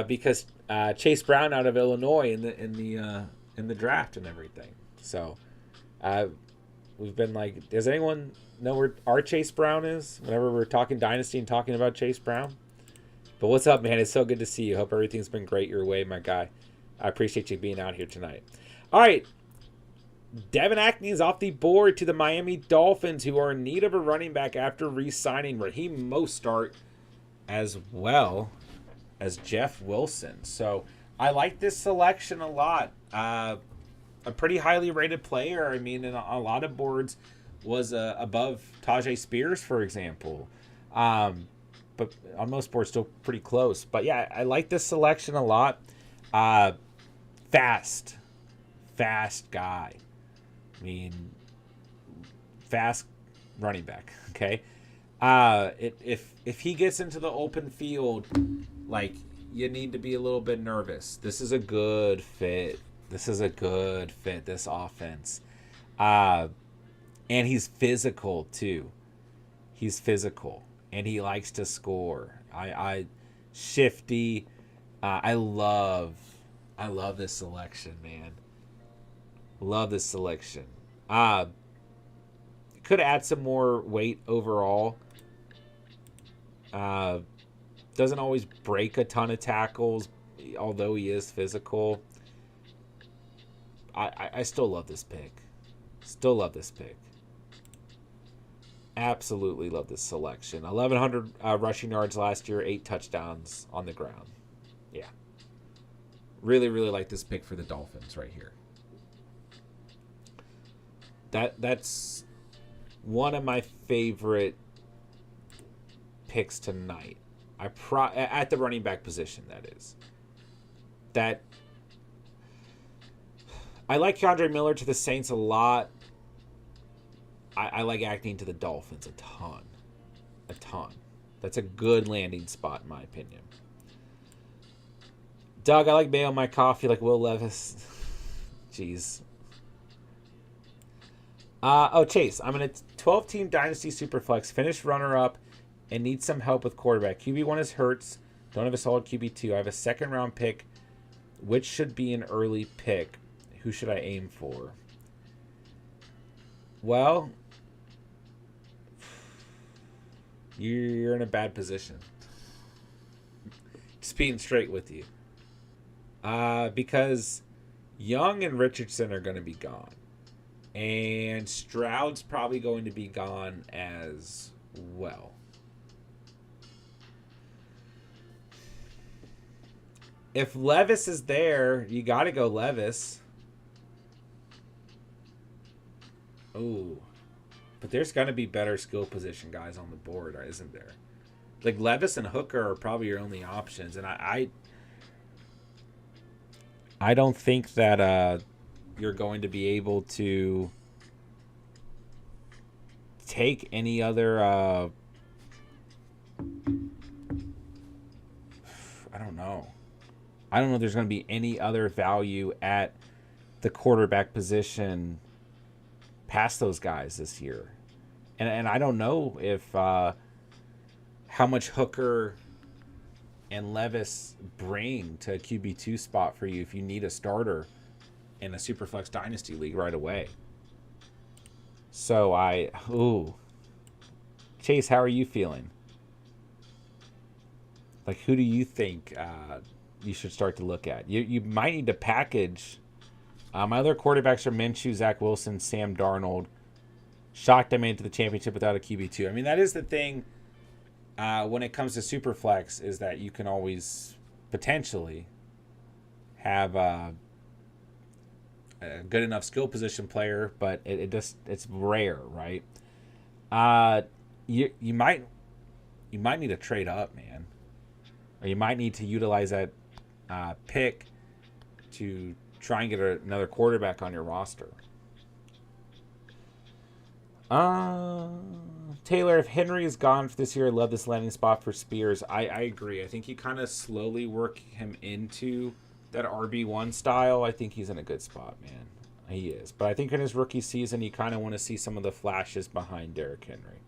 because Chase Brown out of Illinois in the draft and everything. So we've been like, does anyone know where our Chase Brown is? Whenever we're talking Dynasty and talking about Chase Brown. But what's up, man? It's so good to see you. Hope everything's been great your way, my guy. I appreciate you being out here tonight. All right. Devin Ackney is off the board to the Miami Dolphins, who are in need of a running back after re-signing Raheem Mostert as well as Jeff Wilson. So I like this selection a lot. A pretty highly rated player. I mean, in a lot of boards was above Tajay Spears, for example. But on most boards, still pretty close. But yeah, I like this selection a lot. Fast guy. I mean, fast running back. Okay, if he gets into the open field, like, you need to be a little bit nervous. This is a good fit. This offense, and he's physical too. He's physical, and he likes to score. Shifty. I love this selection, man. Love this selection. Could add some more weight overall. Doesn't always break a ton of tackles, although he is physical. I still love this pick. Absolutely love this selection. 1,100 rushing yards last year, 8 touchdowns on the ground. Yeah. Really, really like this pick for the Dolphins right here. That's one of my favorite picks tonight. At the running back position, that is. That I like Keandre Miller to the Saints a lot. I like Ackney to the Dolphins a ton. That's a good landing spot, in my opinion. Doug, I like mayo in my coffee like Will Levis. Jeez. Chase, I'm in a 12-team Dynasty Superflex, finished runner-up, and need some help with quarterback. QB1 is Hurts. Don't have a solid QB2. I have a second-round pick. Which should be an early pick? Who should I aim for? Well, you're in a bad position. Just being straight with you. Because Young and Richardson are going to be gone. And Stroud's probably going to be gone as well. If Levis is there, you got to go Levis. Ooh. But there's going to be better skill position guys on the board, isn't there? Like Levis and Hooker are probably your only options. And I don't think that you're going to be able to take any other I don't know. I don't know if there's going to be any other value at the quarterback position past those guys this year. And I don't know if how much Hooker and Levis bring to a QB2 spot for you if you need a starter in a Superflex Dynasty League right away. So Chase, how are you feeling? Like, who do you think you should start to look at? You might need to package. My other quarterbacks are Minshew, Zach Wilson, Sam Darnold. Shocked I made it to the championship without a QB2. I mean, that is the thing when it comes to Superflex, is that you can always potentially have a good enough skill position player, but it's rare, right? You might need to trade up, man, or you might need to utilize that pick to try and get another quarterback on your roster. Taylor, if Henry is gone for this year, I love this landing spot for Spears. I agree. I think you kind of slowly work him into that RB1 style. I think he's in a good spot, man. He is. But I think in his rookie season, you kind of want to see some of the flashes behind Derrick Henry.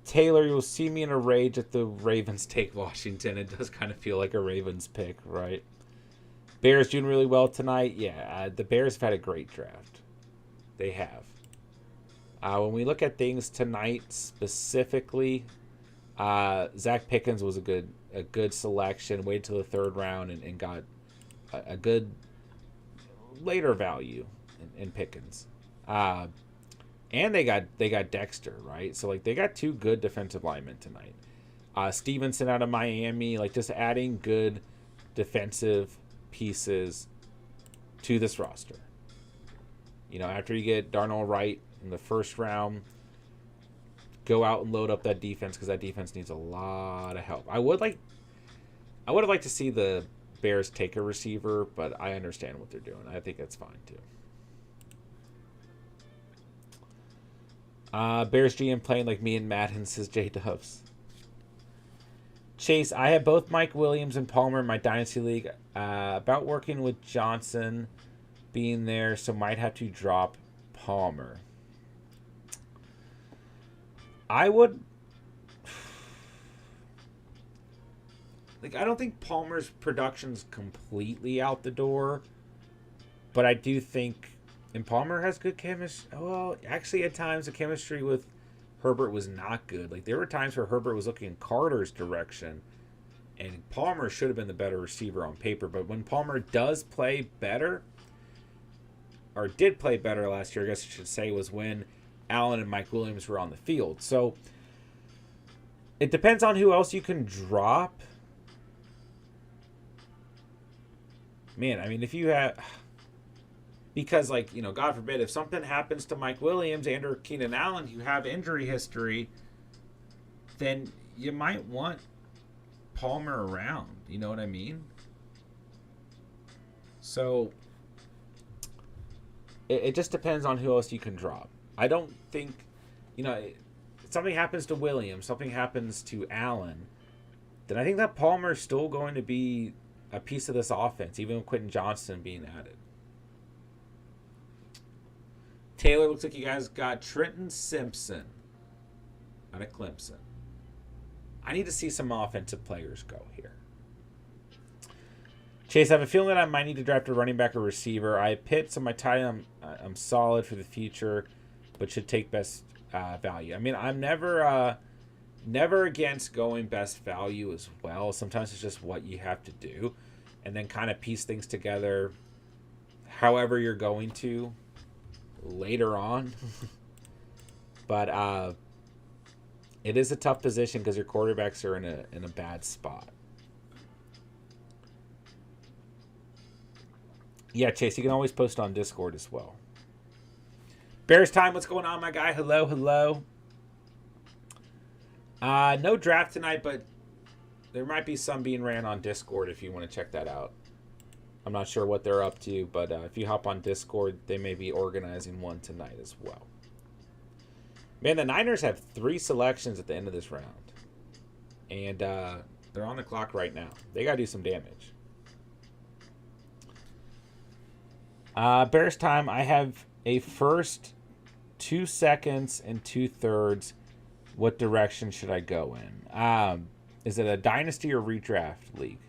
Taylor, you'll see me in a rage at the Ravens take Washington. It does kind of feel like a Ravens pick, right? Bears doing really well tonight. Yeah, the Bears have had a great draft. They have. When we look at things tonight specifically, Zach Pickens was a good selection. Waited till the third round and got a good later value in Pickens. And they got Dexter, right? So like they got two good defensive linemen tonight. Stevenson out of Miami, like just adding good defensive pieces to this roster. You know, after you get Darnold right in the first round, go out and load up that defense because that defense needs a lot of help. I would have liked to see the Bears take a receiver, but I understand what they're doing. I think that's fine too. Bears GM playing like me and Madden, says J Dubs. Chase, I have both Mike Williams and Palmer in my Dynasty League. About working with Johnson being there, so might have to drop Palmer. I would... I don't think Palmer's production's completely out the door, but I do think... And Palmer has good chemistry. Well, actually, at times, the chemistry with Herbert was not good. Like, there were times where Herbert was looking in Carter's direction, and Palmer should have been the better receiver on paper. But when Palmer does play better, or did play better last year, I guess I should say, was when Allen and Mike Williams were on the field. So, it depends on who else you can drop. Man, I mean, if you have... Because, like, you know, God forbid, if something happens to Mike Williams and or Keenan Allen, who have injury history, then you might want Palmer around. You know what I mean? So, it just depends on who else you can drop. I don't think, you know, something happens to Williams, something happens to Allen, then I think that Palmer's still going to be a piece of this offense, even with Quentin Johnston being added. Taylor, looks like you guys got Trenton Simpson out of Clemson. I need to see some offensive players go here. Chase, I have a feeling that I might need to draft a running back or receiver. I have Pitts on my tight end. I'm solid for the future, but should take best value. I mean, I'm never against going best value as well. Sometimes it's just what you have to do, and then kind of piece things together however you're going to later on. But it is a tough position because your quarterbacks are in a bad spot. Yeah, Chase, you can always post on Discord as well. Bears time, what's going on, my guy? Hello, hello. No draft tonight, but there might be some being ran on Discord if you want to check that out. I'm not sure what they're up to, but if you hop on Discord, they may be organizing one tonight as well. Man, the Niners have 3 selections at the end of this round. And they're on the clock right now. They got to do some damage. Bears time, I have a first, 2 seconds, and 2/3. What direction should I go in? Is it a dynasty or redraft league?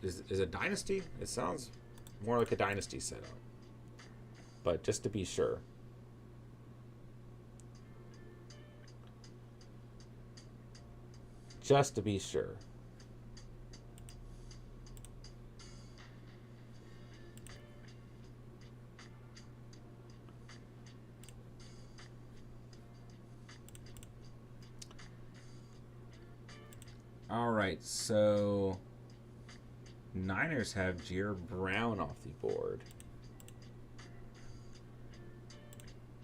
Is it dynasty? It sounds more like a dynasty setup. But just to be sure. Just to be sure. All right, so Niners have Jair Brown off the board.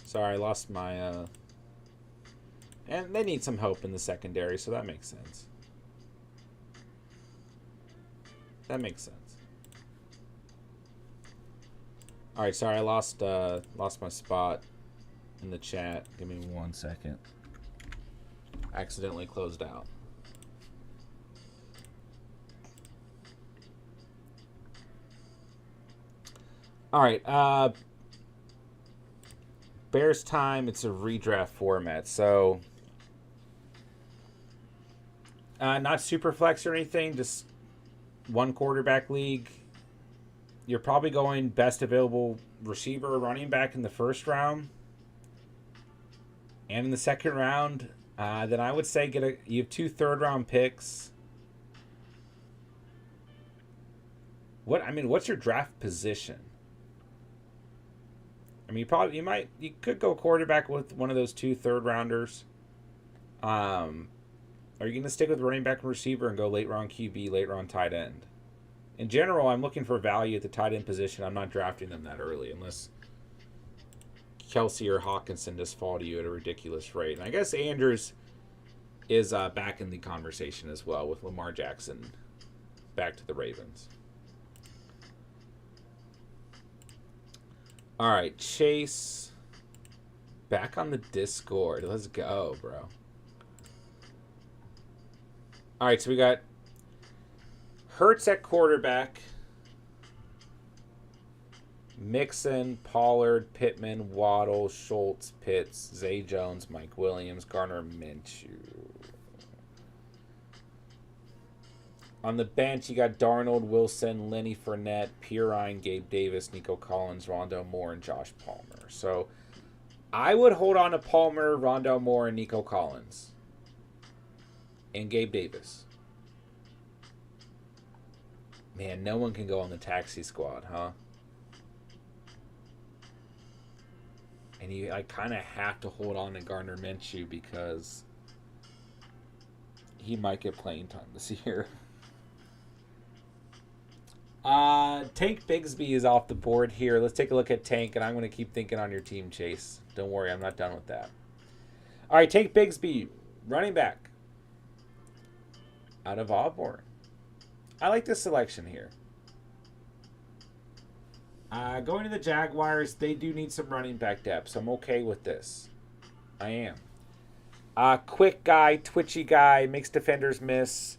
Sorry, I lost my... And they need some help in the secondary, so that makes sense. That makes sense. All right, sorry, I lost my spot in the chat. Give me 1 second. Accidentally closed out. All right, Bears time. It's a redraft format, so not super flex or anything. Just 1 quarterback league. You're probably going best available receiver or running back in the first round, and in the second round, then I would say you have 2 third-round picks. What's your draft position? I mean, you could go quarterback with one of those 2 third-rounders. Are you going to stick with running back and receiver and go late-round QB, late-round tight end? In general, I'm looking for value at the tight end position. I'm not drafting them that early unless Kelsey or Hawkinson just fall to you at a ridiculous rate. And I guess Andrews is back in the conversation as well with Lamar Jackson back to the Ravens. All right, Chase, back on the Discord. Let's go, bro. All right, so we got Hurts at quarterback, Mixon, Pollard, Pittman, Waddle, Schultz, Pitts, Zay Jones, Mike Williams, Gardner Minshew. On the bench, you got Darnold, Wilson, Lenny Fournette, Pirine, Gabe Davis, Nico Collins, Rondo Moore, and Josh Palmer. So I would hold on to Palmer, Rondo Moore, and Nico Collins. And Gabe Davis. Man, no one can go on the taxi squad, huh? And I kind of have to hold on to Gardner Minshew because he might get playing time this year. Tank Bigsby is off the board here. Let's take a look at Tank, and I'm going to keep thinking on your team, Chase. Don't worry, I'm not done with that. All right, Tank Bigsby, running back out of Auburn. I like this selection here. Going to the Jaguars, they do need some running back depth, so I'm okay with this. I am. Quick guy, twitchy guy, makes defenders miss.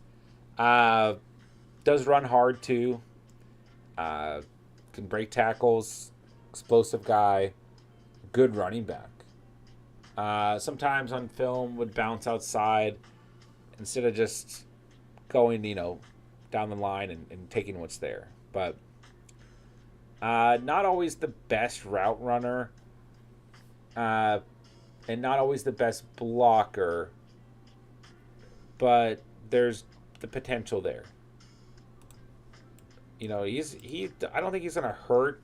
Does run hard too. Can break tackles. Explosive guy. Good running back. Sometimes on film would bounce outside instead of just going, down the line and taking what's there. But not always the best route runner. And not always the best blocker. But there's the potential there. I don't think he's going to hurt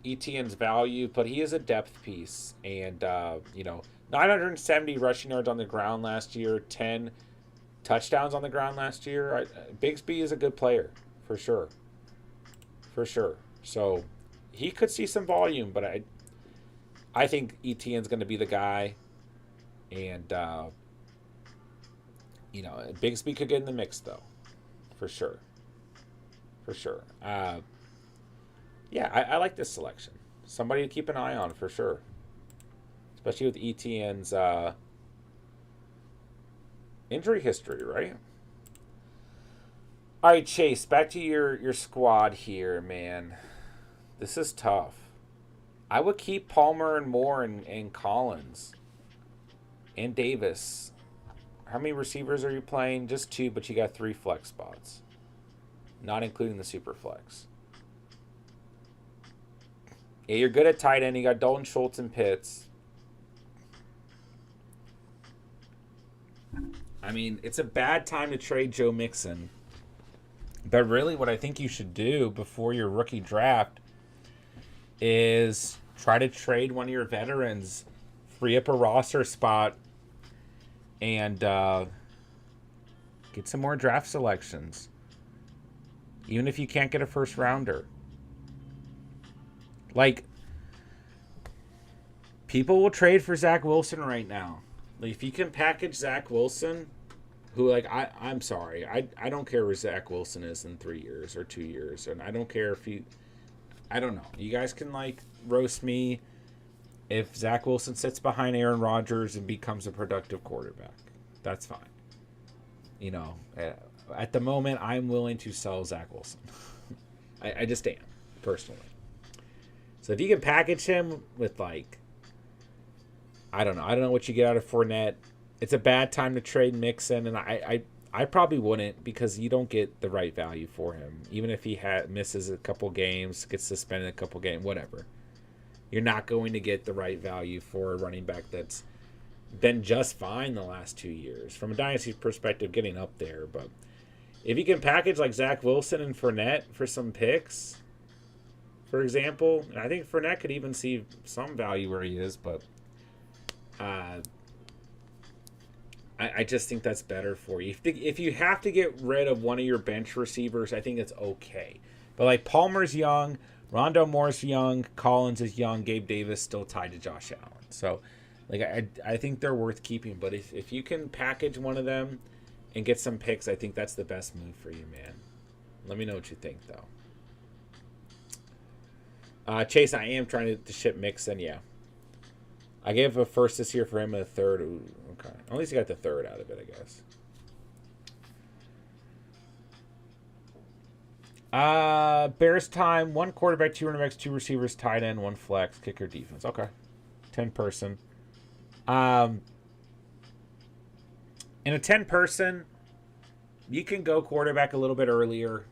Etienne's value, but he is a depth piece. And, 970 rushing yards on the ground last year, 10 touchdowns on the ground last year. Bigsby is a good player, for sure. For sure. So he could see some volume, but I think Etienne's going to be the guy. And, Bigsby could get in the mix, though, for sure. For sure. I like this selection. Somebody to keep an eye on for sure. Especially with Etienne's injury history, right? All right, Chase, back to your squad here, man. This is tough. I would keep Palmer and Moore and Collins and Davis. How many receivers are you playing? Just 2, but you got 3 flex spots. Not including the super flex. Yeah, you're good at tight end. You got Dalton Schultz and Pitts. I mean, it's a bad time to trade Joe Mixon. But really what I think you should do before your rookie draft is try to trade one of your veterans, free up a roster spot, and get some more draft selections. Even if you can't get a first rounder. Like, people will trade for Zach Wilson right now. Like, if you can package Zach Wilson, who, I'm sorry. I don't care where Zach Wilson is in 3 years or 2 years. And I don't care if I don't know. You guys can, roast me if Zach Wilson sits behind Aaron Rodgers and becomes a productive quarterback. That's fine. At the moment, I'm willing to sell Zach Wilson. I just am, personally. So if you can package him with, I don't know. I don't know what you get out of Fournette. It's a bad time to trade Mixon, and I probably wouldn't because you don't get the right value for him. Even if he misses a couple games, gets suspended a couple games, whatever. You're not going to get the right value for a running back that's been just fine the last 2 years. From a dynasty perspective, getting up there. But if you can package Zach Wilson and Fournette for some picks, for example, and I think Fournette could even see some value where he is, but I just think that's better for you. If you have to get rid of one of your bench receivers, I think it's okay. But Palmer's young, Rondo Moore's young, Collins is young, Gabe Davis still tied to Josh Allen. So I think they're worth keeping. But if you can package one of them and get some picks, I think that's the best move for you, man. Let me know what you think, though. Chase, I am trying to ship Mixon, yeah. I gave a first this year for him and a third. Ooh, okay. At least he got the third out of it, I guess. Bears time. 1 quarterback, 2 running backs, 2 receivers, tight end, 1 flex, kicker, defense. Okay. 10-person. In a 10-person, you can go quarterback a little bit earlier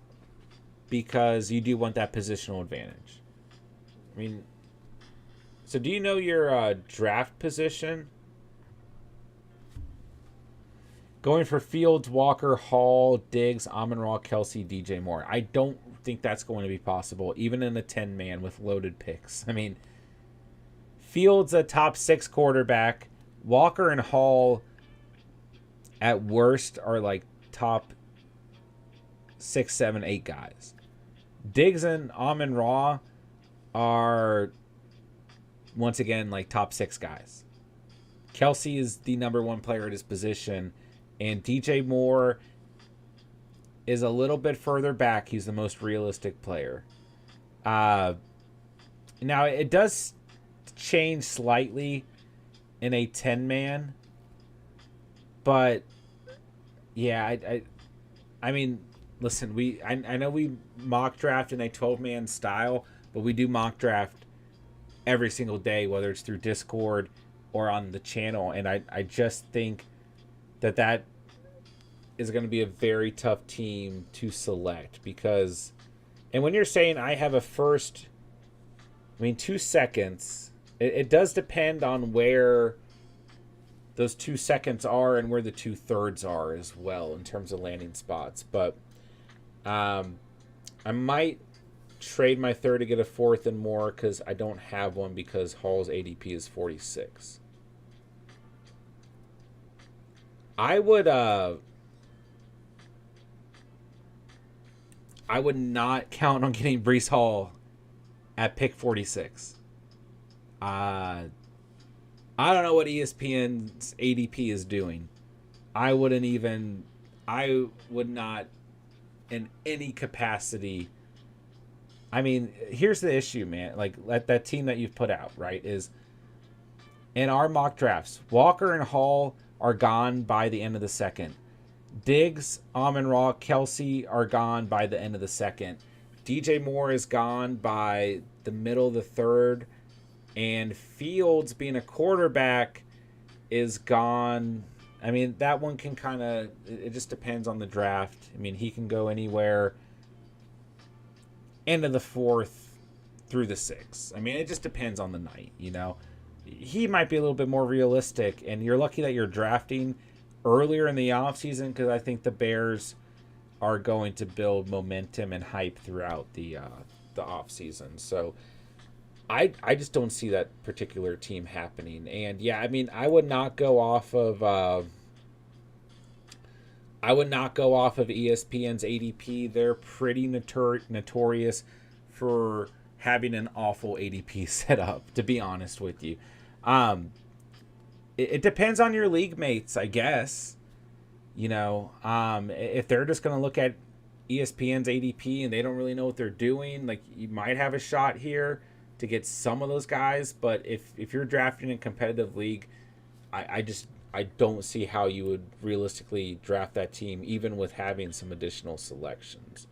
because you do want that positional advantage. I mean, so do you know your draft position? Going for Fields, Walker, Hall, Diggs, Amon-Ra, Kelsey, DJ Moore. I don't think that's going to be possible, even in a 10-man with loaded picks. I mean, Fields a top 6 quarterback. Walker and Hall at worst are top 6, 7, 8 guys. Diggs and Amon-Ra are once again top 6 guys. Kelsey is the number 1 player at his position, and DJ Moore is a little bit further back. He's the most realistic player. Now it does change slightly in a 10-man But yeah, I mean, listen, I know we mock draft in a 12-man style, but we do mock draft every single day, whether it's through Discord or on the channel, and I just think that is going to be a very tough team to select because, and when you're saying I have a first, I mean 2 seconds, it does depend on where those 2 seconds are and where the 2/3 are as well in terms of landing spots. But I might trade my third to get a fourth and more because I don't have one because Hall's ADP is 46. I would not count on getting Breece Hall at pick 46. I don't know what ESPN's ADP is doing. I would not in any capacity. I mean, here's the issue, man. Like that team that you've put out, right, is in our mock drafts, Walker and Hall are gone by the end of the second. Diggs, Amon-Ra, Kelsey are gone by the end of the second. DJ Moore is gone by the middle of the third. And Fields, being a quarterback, is gone. I mean, that one can kind of, it just depends on the draft. I mean, he can go anywhere end of the fourth through the sixth. I mean, it just depends on the night, you know. He might be a little bit more realistic, and you're lucky that you're drafting earlier in the offseason because I think the Bears are going to build momentum and hype throughout the offseason. So I just don't see that particular team happening. And yeah, I mean, I would not go off of ESPN's ADP. They're pretty notorious for having an awful ADP setup, to be honest with you. It depends on your league mates, I guess. You know, if they're just going to look at ESPN's ADP and they don't really know what they're doing, like, you might have a shot here to get some of those guys. But if you're drafting in a competitive league, I don't see how you would realistically draft that team, even with having some additional selections.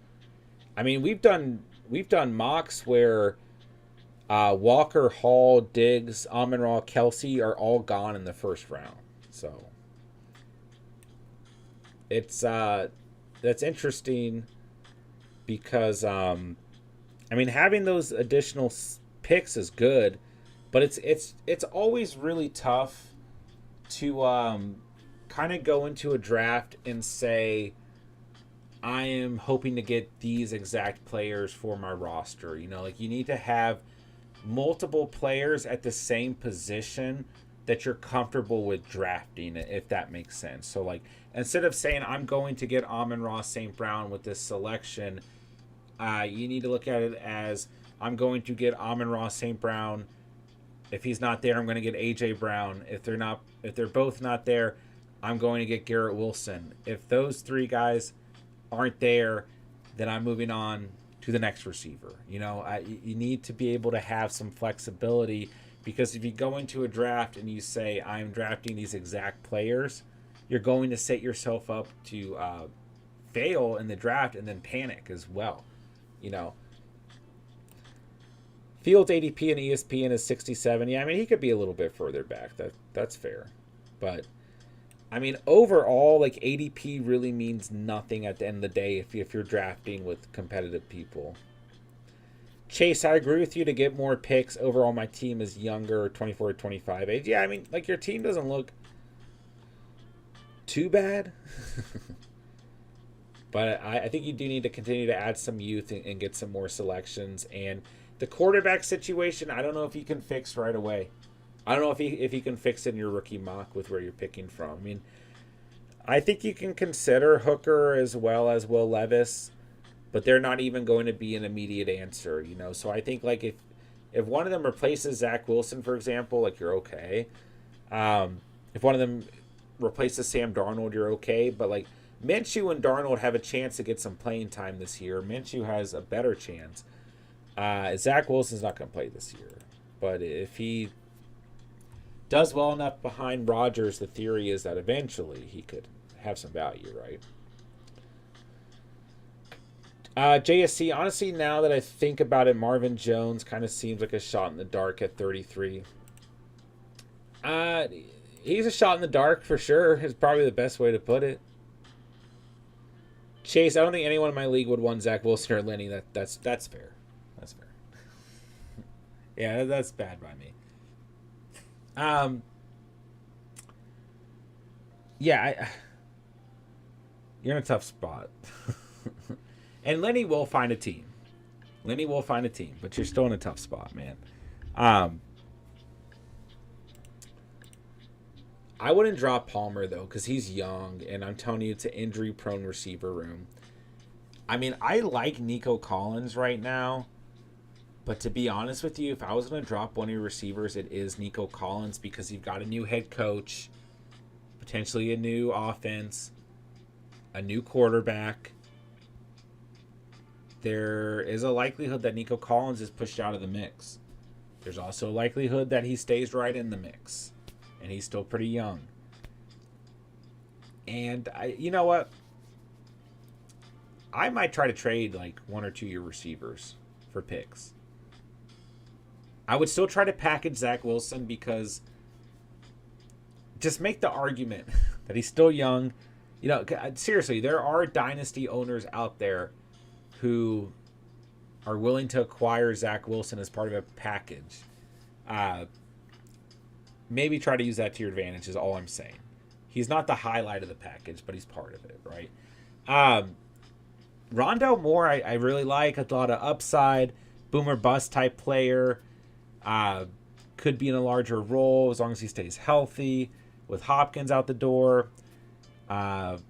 I mean, we've done mocks where Walker, Hall, Diggs, Amon-Ra, Kelsey are all gone in the first round. So it's that's interesting because I mean, having those additional picks is good, but it's always really tough to kind of go into a draft and say, I am hoping to get these exact players for my roster. You know, like, you need to have multiple players at the same position that you're comfortable with drafting, if that makes sense. So, like, instead of saying I'm going to get Amon-Ra St. Brown with this selection, you need to look at it as I'm going to get Amon-Ra St. Brown. If he's not there, I'm going to get AJ Brown. If they're both not there, I'm going to get Garrett Wilson. If those three guys aren't there, then I'm moving on to the next receiver. You know, you need to be able to have some flexibility, because if you go into a draft and you say I'm drafting these exact players, you're going to set yourself up to fail in the draft and then panic as well. You know, Fields ADP and ESPN is 67. Yeah, I mean, he could be a little bit further back. That's fair. But I mean, overall, like, ADP really means nothing at the end of the day if you're drafting with competitive people. Chase, I agree with you to get more picks. Overall, my team is younger, 24 to 25 age. Yeah, I mean, like, your team doesn't look too bad. But I think you do need to continue to add some youth and get some more selections. And the quarterback situation, I don't know if you can fix right away. I don't know if he can fix it in your rookie mock with where you're picking from. I mean, I think you can consider Hooker as well as Will Levis, but they're not even going to be an immediate answer, you know. So I think, like, if one of them replaces Zach Wilson, for example, like, you're okay. If one of them replaces Sam Darnold, you're okay. But, like, Minshew and Darnold have a chance to get some playing time this year. Minshew has a better chance. Zach Wilson's not going to play this year, but if he does well enough behind Rodgers, the theory is that eventually he could have some value, right? JSC, honestly, now that I think about it, Marvin Jones kind of seems like a shot in the dark at 33. Uh, he's a shot in the dark for sure, is probably the best way to put it. Chase, I don't think anyone in my league would want Zach Wilson or Lenny. That's fair. That's fair. Yeah, that's bad by me. Um, yeah, you're in a tough spot. And Lenny will find a team. Lenny will find a team, but you're still in a tough spot, man. I wouldn't drop Palmer, though, because he's young, and I'm telling you, it's an injury-prone receiver room. I mean, I like Nico Collins right now, but to be honest with you, if I was going to drop one of your receivers, it is Nico Collins because you've got a new head coach, potentially a new offense, a new quarterback. There is a likelihood that Nico Collins is pushed out of the mix. There's also a likelihood that he stays right in the mix. And he's still pretty young. And you know what? I might try to trade like one or two of your receivers for picks. I would still try to package Zach Wilson because just make the argument that he's still young. You know, seriously, there are dynasty owners out there who are willing to acquire Zach Wilson as part of a package. Maybe try to use that to your advantage is all I'm saying. He's not the highlight of the package, but he's part of it, right? Rondale Moore, I really like. A lot of upside. Boomer bust type player. Could be in a larger role as long as he stays healthy. With Hopkins out the door. But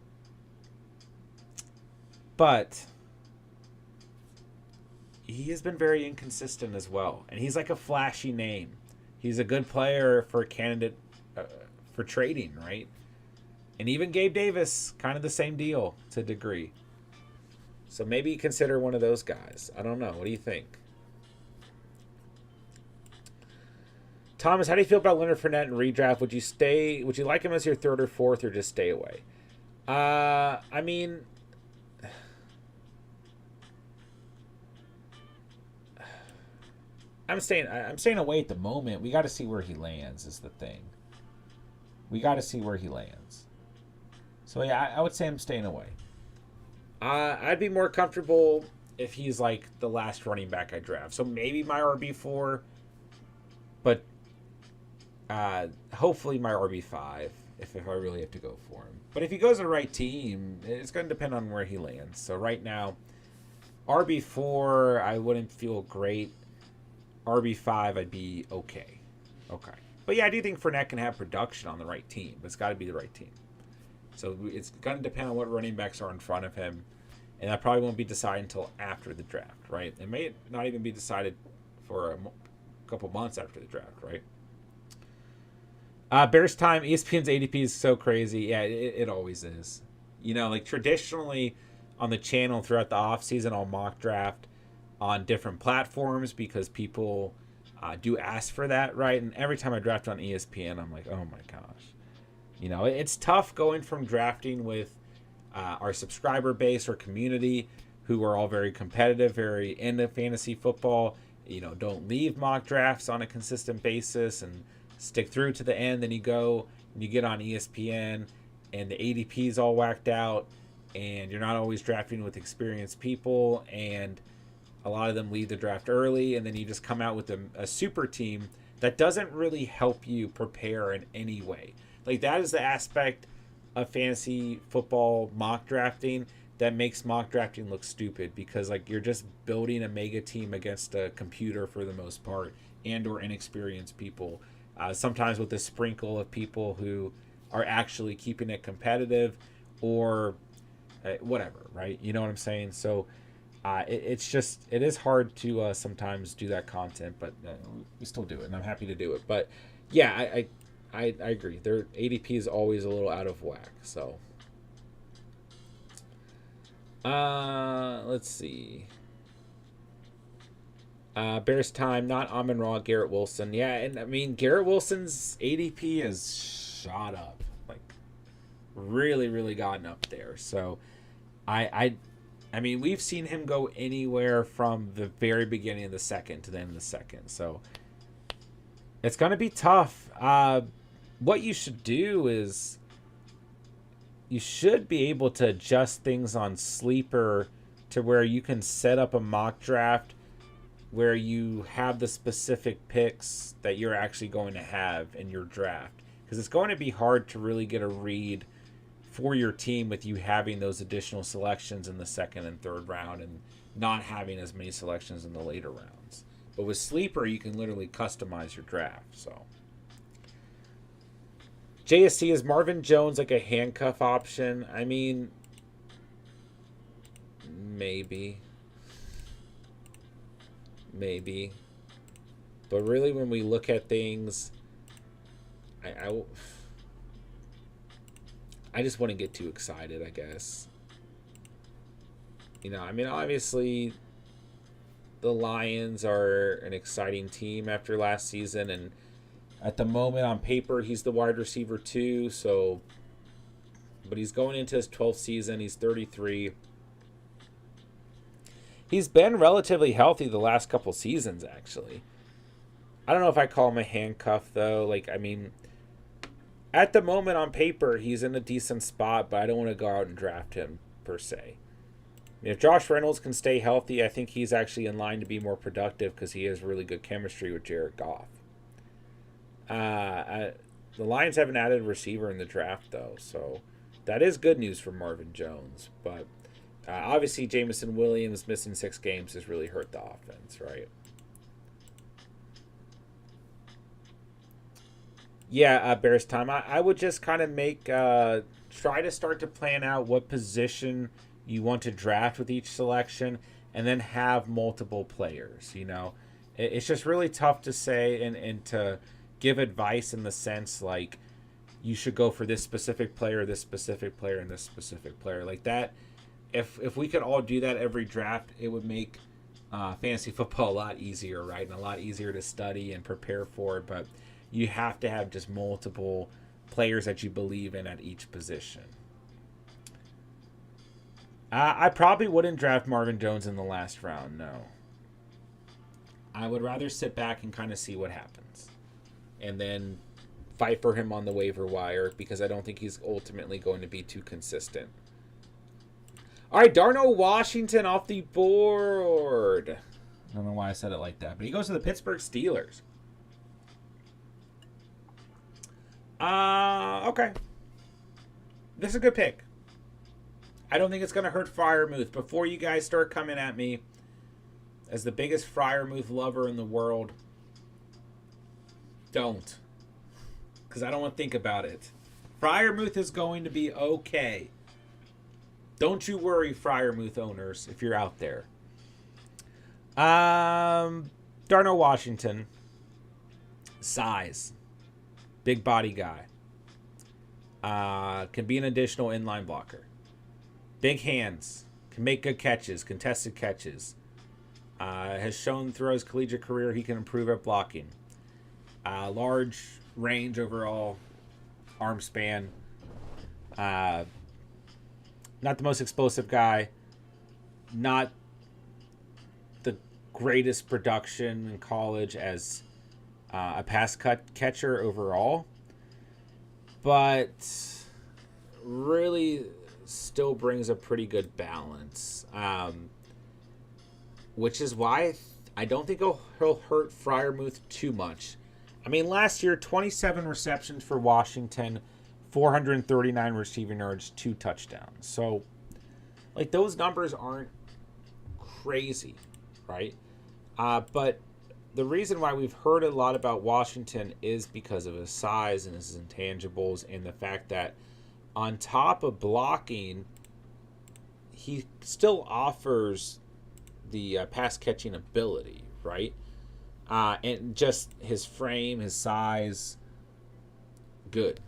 he has been very inconsistent as well. And he's like a flashy name. He's a good player for a candidate for trading, right? And even Gabe Davis, kind of the same deal to a degree. So maybe consider one of those guys. I don't know. What do you think? Thomas, how do you feel about Leonard Fournette and redraft? Would you like him as your third or fourth, or just stay away? I mean, I'm staying away at the moment. We got to see where he lands is the thing. We got to see where he lands. So yeah, I would say I'm staying away. I'd be more comfortable if he's like the last running back I draft. So maybe my RB4, but hopefully my RB5 if I really have to go for him. But if he goes to the right team, it's going to depend on where he lands. So right now, RB4, I wouldn't feel great. RB5, I'd be okay. Okay. But yeah, I do think Fournette can have production on the right team, but it's got to be the right team. So it's going to depend on what running backs are in front of him, and that probably won't be decided until after the draft, right? It may not even be decided for a couple months after the draft, right? Bears time, ESPN's ADP is so crazy. Yeah, it always is. You know, like traditionally on the channel throughout the offseason, I'll mock draft on different platforms because people do ask for that, right? And every time I draft on ESPN, I'm like, oh my gosh. You know, it's tough going from drafting with our subscriber base or community who are all very competitive, very into fantasy football, you know, don't leave mock drafts on a consistent basis and stick through to the end. Then you go and you get on ESPN and the ADP is all whacked out and you're not always drafting with experienced people and a lot of them leave the draft early and then you just come out with a super team that doesn't really help you prepare in any way. Like that is the aspect of fantasy football mock drafting that makes mock drafting look stupid because like you're just building a mega team against a computer for the most part and or inexperienced people. Sometimes with a sprinkle of people who are actually keeping it competitive or whatever, right? You know what I'm saying? So it is hard to sometimes do that content, but we still do it, and I'm happy to do it. But yeah, I agree. Their ADP is always a little out of whack. So let's see. Bears time, not Amon-Ra, Garrett Wilson. Yeah, and I mean, Garrett Wilson's ADP has shot up. Like, really, really gotten up there. So, I mean, we've seen him go anywhere from the very beginning of the second to the end of the second. So, it's going to be tough. What you should do is you should be able to adjust things on Sleeper to where you can set up a mock draft where you have the specific picks that you're actually going to have in your draft. Because it's going to be hard to really get a read for your team with you having those additional selections in the second and third round and not having as many selections in the later rounds. But with Sleeper, you can literally customize your draft. So JSC, is Marvin Jones like a handcuff option? I mean, maybe. But really, when we look at things, I just wouldn't get too excited, I guess. I mean, obviously, the Lions are an exciting team after last season, and at the moment, on paper, he's the wide receiver too. So, but he's going into his 12th season. He's 33. He's been relatively healthy the last couple seasons, actually. I don't know if I call him a handcuff, though. Like, I mean, at the moment on paper, he's in a decent spot, but I don't want to go out and draft him, per se. If Josh Reynolds can stay healthy, I think he's actually in line to be more productive because he has really good chemistry with Jared Goff. The Lions haven't added a receiver in the draft, though, so that is good news for Marvin Jones. But obviously, Jameson Williams missing 6 games has really hurt the offense, right? Yeah, Bears time. I would just kind of try to start to plan out what position you want to draft with each selection and then have multiple players, It's just really tough to say and to give advice in the sense like you should go for this specific player, and this specific player. Like that, if we could all do that every draft, it would make fantasy football a lot easier, right? And a lot easier to study and prepare for. But you have to have just multiple players that you believe in at each position. I probably wouldn't draft Marvin Jones in the last round, no. I would rather sit back and kind of see what happens. And then fight for him on the waiver wire because I don't think he's ultimately going to be too consistent. All right, Darnell Washington off the board. I don't know why I said it like that, but he goes to the Pittsburgh Steelers. Okay. This is a good pick. I don't think it's going to hurt Freiermuth. Before you guys start coming at me as the biggest Freiermuth lover in the world, don't. Because I don't want to think about it. Freiermuth is going to be okay. Don't you worry, Freiermuth owners, if you're out there. Darnell Washington. Size. Big body guy. Can be an additional inline blocker. Big hands. Can make good catches. Contested catches. Has shown throughout his collegiate career he can improve at blocking. Large range overall. Arm span. Not the most explosive guy. Not the greatest production in college as a pass catcher overall. But really still brings a pretty good balance. Which is why I don't think he'll hurt Freiermuth too much. I mean, last year, 27 receptions for Washington, 439 receiving yards, 2 touchdowns. So, like, those numbers aren't crazy, right? But the reason why we've heard a lot about Washington is because of his size and his intangibles and the fact that on top of blocking, he still offers the pass-catching ability, right? And just his frame, his size, good.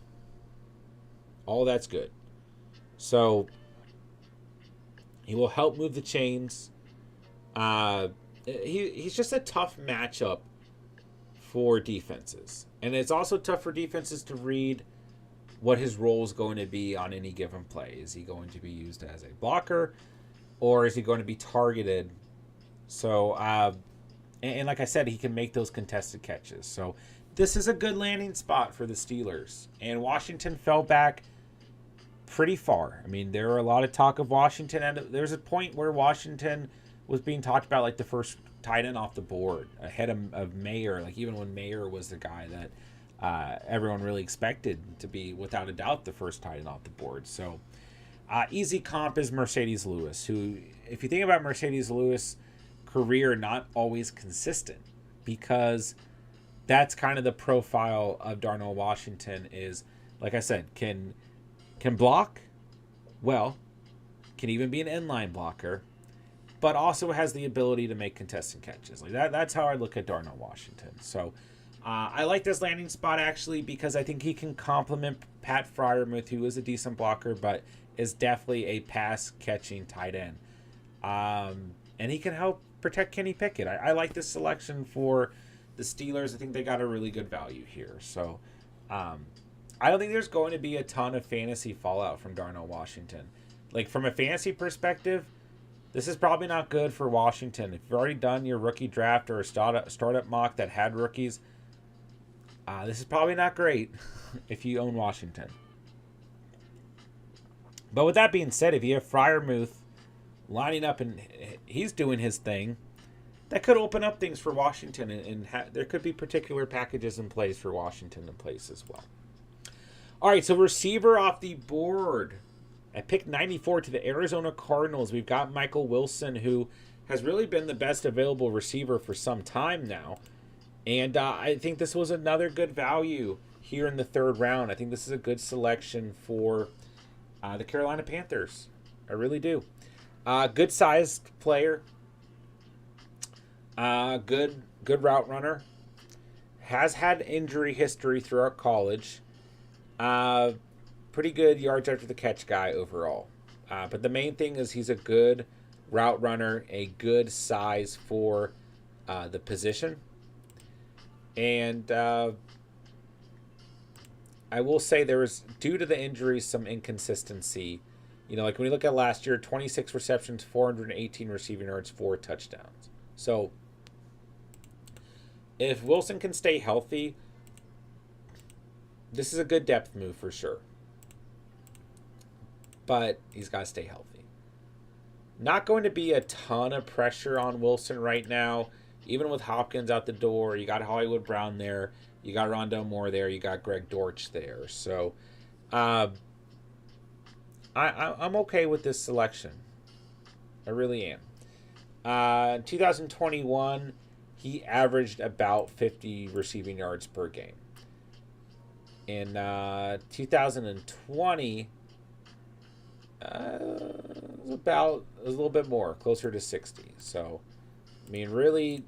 All that's good. So he will help move the chains. he's just a tough matchup for defenses. And it's also tough for defenses to read what his role is going to be on any given play. Is he going to be used as a blocker, or is he going to be targeted? So, and like I said, he can make those contested catches. So this is a good landing spot for the Steelers. And Washington fell back pretty far. I mean, there were a lot of talk of Washington, and there's a point where Washington was being talked about like the first tight end off the board ahead of Mayer. Like even when Mayer was the guy that everyone really expected to be, without a doubt, the first tight end off the board. So easy comp is Mercedes Lewis, who, if you think about Mercedes Lewis' career, not always consistent, because that's kind of the profile of Darnell Washington. Is, like I said, can block well, can even be an inline blocker, but also has the ability to make contested catches. Like that's how I look at Darnell Washington. So I like this landing spot actually, because I think he can complement Pat Freiermuth, who is a decent blocker, but is definitely a pass catching tight end. And he can help protect Kenny Pickett. I like this selection for the Steelers. I think they got a really good value here. So I don't think there's going to be a ton of fantasy fallout from Darnell Washington. Like from a fantasy perspective, this is probably not good for Washington. If you've already done your rookie draft or a startup mock that had rookies, this is probably not great if you own Washington. But with that being said, if you have Freiermuth lining up and he's doing his thing, that could open up things for Washington, and there could be particular packages in place for Washington in place as well. All right, so receiver off the board. At pick 94 to the Arizona Cardinals, we've got Michael Wilson, who has really been the best available receiver for some time now. And I think this was another good value here in the third round. I think this is a good selection for the Carolina Panthers. I really do. Good sized player. Good route runner. Has had injury history throughout college. Pretty good yards after the catch guy overall. But the main thing is he's a good route runner, a good size for the position. And I will say there was, due to the injuries, some inconsistency. You know, like when you look at last year, 26 receptions, 418 receiving yards, 4 touchdowns. So if Wilson can stay healthy, this is a good depth move for sure. But he's got to stay healthy. Not going to be a ton of pressure on Wilson right now. Even with Hopkins out the door, you got Hollywood Brown there, you got Rondell Moore there, you got Greg Dortch there. So I'm okay with this selection. I really am. 2021, he averaged about 50 receiving yards per game. In 2020, it was a little bit more, closer to 60. So, I mean, really,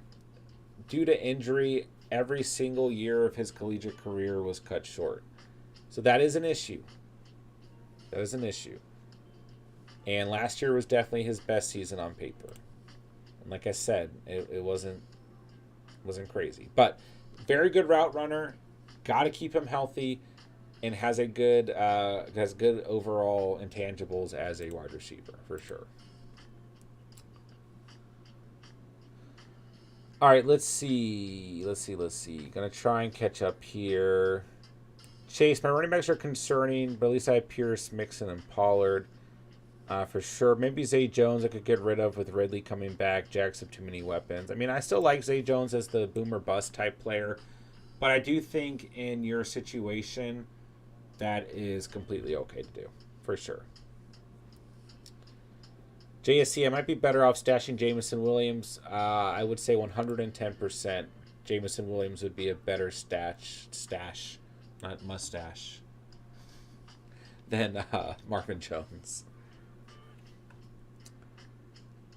due to injury, every single year of his collegiate career was cut short. So that is an issue. And last year was definitely his best season on paper. And like I said, it wasn't crazy. But very good route runner. Got to keep him healthy. And has good overall intangibles as a wide receiver for sure. All right, let's see. Gonna try and catch up here. Chase, my running backs are concerning, but at least I have Pierce, Mixon, and Pollard for sure. Maybe Zay Jones I could get rid of with Ridley coming back. Jags have too many weapons. I mean, I still like Zay Jones as the boomer bust type player, but I do think in your situation, that is completely okay to do, for sure. JSC, I might be better off stashing Jameson Williams. I would say 110% Jameson Williams would be a better stash, not mustache, than Marvin Jones.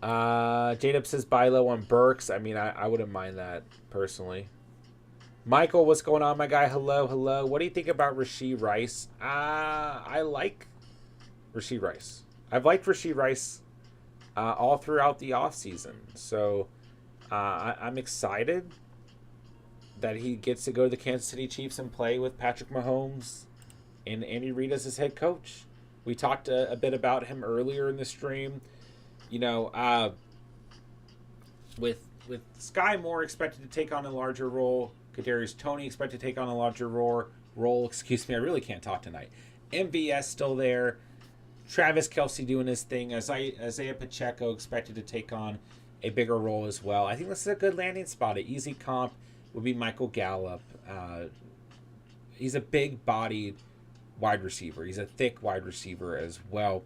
J-Dub says buy low on Burks. I mean, I wouldn't mind that, personally. Michael, what's going on, my guy? Hello. What do you think about Rashee Rice? I like Rashee Rice. I've liked Rashee Rice all throughout the offseason. So I'm excited that he gets to go to the Kansas City Chiefs and play with Patrick Mahomes and Andy Reid as his head coach. We talked a bit about him earlier in the stream. You know, with Sky Moore expected to take on a larger role, Kadarius Toney expected to take on a larger role. Excuse me, I really can't talk tonight. MVS still there. Travis Kelce doing his thing. Isaiah Pacheco expected to take on a bigger role as well. I think this is a good landing spot. An easy comp would be Michael Gallup. He's a big-bodied wide receiver. He's a thick wide receiver as well.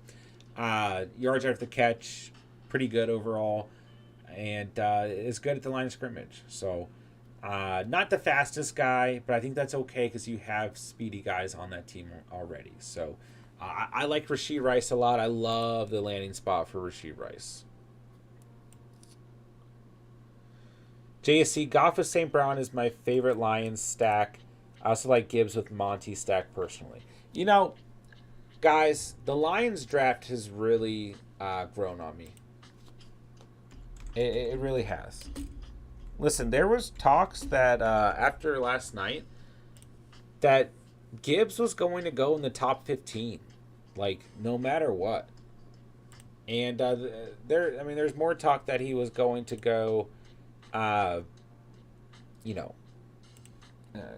Yards after the catch, pretty good overall. And is good at the line of scrimmage. So, not the fastest guy, but I think that's okay because you have speedy guys on that team already. So, I like Rashee Rice a lot. I love the landing spot for Rashee Rice. JSC, Goff with St. Brown is my favorite Lions stack. I also like Gibbs with Monty stack personally. You know, guys, the Lions draft has really grown on me. It really has. Listen, there was talks that after last night that Gibbs was going to go in the top 15, like no matter what. And there's more talk that he was going to go,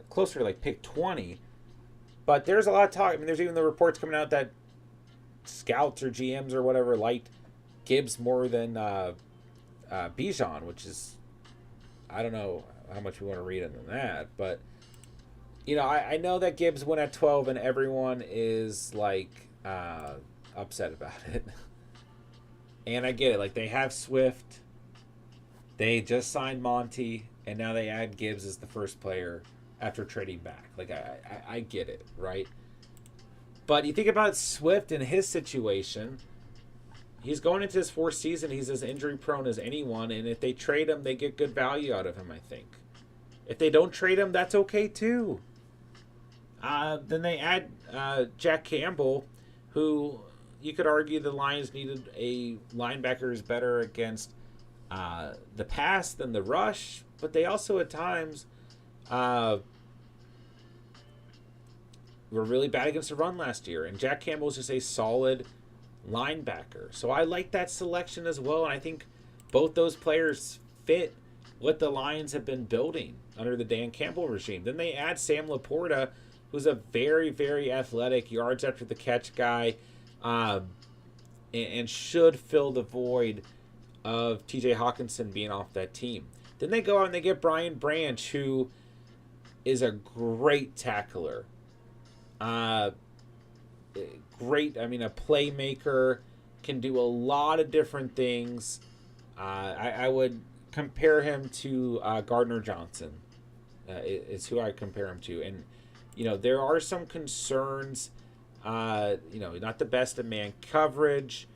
closer to like pick 20. But there's a lot of talk. I mean, there's even the reports coming out that scouts or GMs or whatever liked Gibbs more than Bijan, which is, I don't know how much we want to read into that, but I know that Gibbs went at 12 and everyone is like upset about it. And I get it. Like, they have Swift, they just signed Monty, and now they add Gibbs as the first player after trading back. Like, I get it, right? But you think about Swift and his situation. He's going into his fourth season. He's as injury prone as anyone. And if they trade him, they get good value out of him, I think. If they don't trade him, that's okay too. Then they add Jack Campbell, who you could argue the Lions needed a linebacker who's better against the pass than the rush. But they also at times were really bad against the run last year. And Jack Campbell is just a solid linebacker. So I like that selection as well, and I think both those players fit what the Lions have been building under the Dan Campbell regime. Then they add Sam Laporta, who's a very, very athletic yards after the catch guy, and should fill the void of TJ Hawkinson being off that team. Then they go out and they get Brian Branch, who is a great tackler. Great, a playmaker, can do a lot of different things. I would compare him to Gardner Johnson. Is who I compare him to. And, there are some concerns. Not the best at man coverage.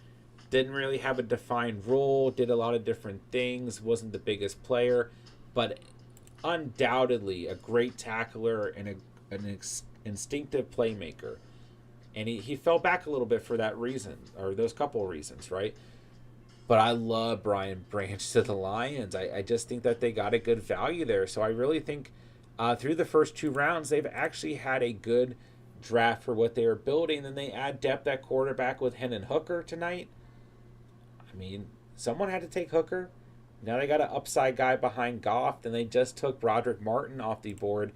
Didn't really have a defined role. Did a lot of different things. Wasn't the biggest player. But undoubtedly a great tackler and an instinctive playmaker. And he fell back a little bit for that reason, or those couple of reasons, right? But I love Brian Branch to the Lions. I just think that they got a good value there. So I really think through the first two rounds, they've actually had a good draft for what they are building. Then they add depth at quarterback with Hendon Hooker tonight. Someone had to take Hooker. Now they got an upside guy behind Goff. Then they just took Broderick Martin off the board.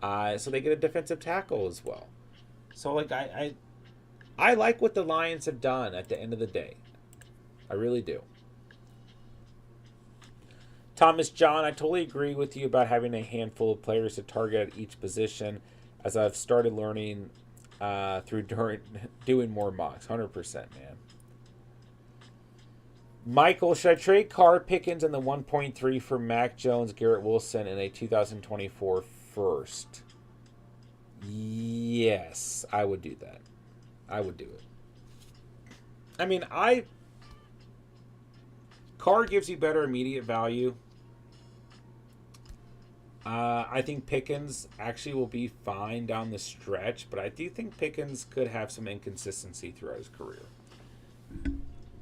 So they get a defensive tackle as well. So, I like what the Lions have done at the end of the day. I really do. Thomas John, I totally agree with you about having a handful of players to target at each position, as I've started learning through doing more mocks. 100%, man. Michael, should I trade Carr, Pickens, and the 1.3 for Mac Jones, Garrett Wilson, in a 2024 first? Yes, I would do that. I would do it. Carr gives you better immediate value. I think Pickens actually will be fine down the stretch, but I do think Pickens could have some inconsistency throughout his career.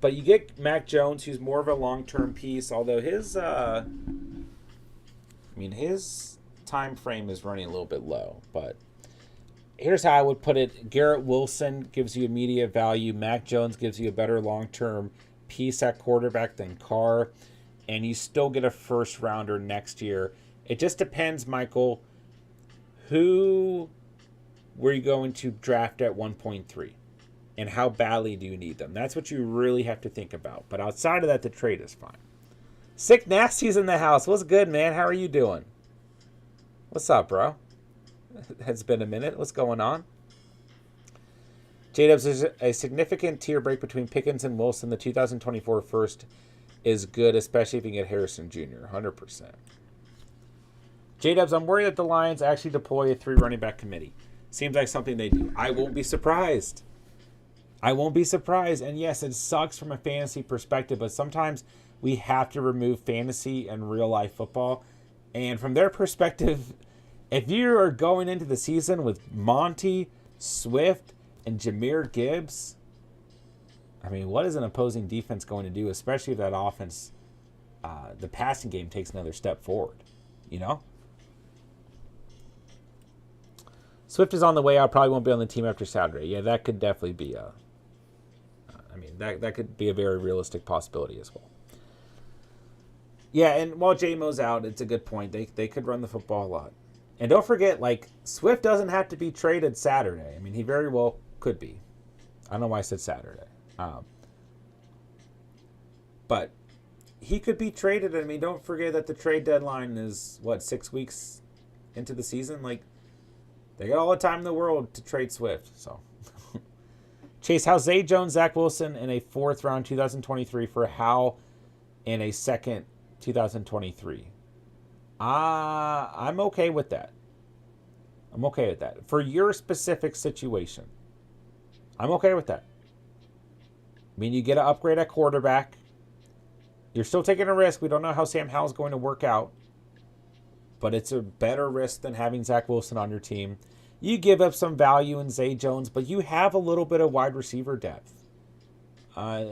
But you get Mac Jones, who's more of a long-term piece, although his time frame is running a little bit low. But here's how I would put it. Garrett Wilson gives you immediate value. Mac Jones gives you a better long-term piece at quarterback than Carr. And you still get a first rounder next year. It just depends, Michael, who were you going to draft at 1.3? And how badly do you need them? That's what you really have to think about. But outside of that, the trade is fine. Sick Nasty's in the house. What's good, man? How are you doing? What's up, bro? It's been a minute. What's going on? J-Dubs, there's a significant tier break between Pickens and Wilson. The 2024 first is good, especially if you can get Harrison Jr. 100%. J-Dubs, I'm worried that the Lions actually deploy a 3 running back committee. Seems like something they do. I won't be surprised. And yes, it sucks from a fantasy perspective, but sometimes we have to remove fantasy and real life football. And from their perspective, if you are going into the season with Monty, Swift, and Jahmyr Gibbs, I mean, what is an opposing defense going to do, especially if that offense, the passing game takes another step forward, you know? Swift is on the way out, probably won't be on the team after Saturday. Yeah, that could definitely be that could be a very realistic possibility as well. Yeah, and while J-Mo's out, it's a good point. They could run the football a lot. And don't forget, like, Swift doesn't have to be traded Saturday. I mean, he very well could be. I don't know why I said Saturday. But he could be traded. I mean, don't forget that the trade deadline is, 6 weeks into the season? Like, they got all the time in the world to trade Swift. So, Chase, how's Zay Jones, Zach Wilson in a 4th round 2023 for How in a 2nd 2023? I'm okay with that. For your specific situation, I'm okay with that. I mean, you get an upgrade at quarterback. You're still taking a risk. We don't know how Sam Howell's going to work out. But it's a better risk than having Zach Wilson on your team. You give up some value in Zay Jones, but you have a little bit of wide receiver depth. I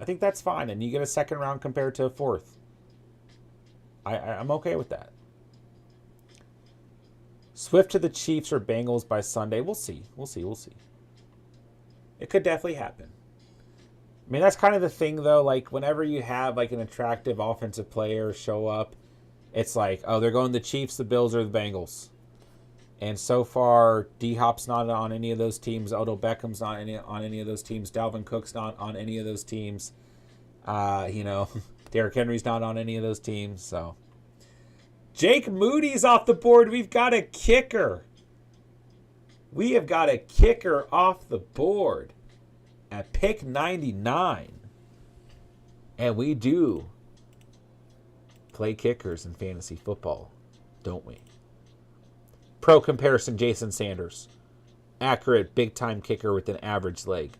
think that's fine. And you get a 2nd round compared to a 4th. I'm okay with that. Swift to the Chiefs or Bengals by Sunday. We'll see. It could definitely happen. I mean, that's kind of the thing, though. Like, whenever you have, like, an attractive offensive player show up, it's like, oh, they're going the Chiefs, the Bills, or the Bengals. And so far, D-Hop's not on any of those teams. Odell Beckham's not on any of those teams. Dalvin Cook's not on any of those teams. Derrick Henry's not on any of those teams. So, Jake Moody's off the board. We've got a kicker. We have got a kicker off the board at pick 99. And we do play kickers in fantasy football, don't we? Pro comparison, Jason Sanders. Accurate, big-time kicker with an average leg.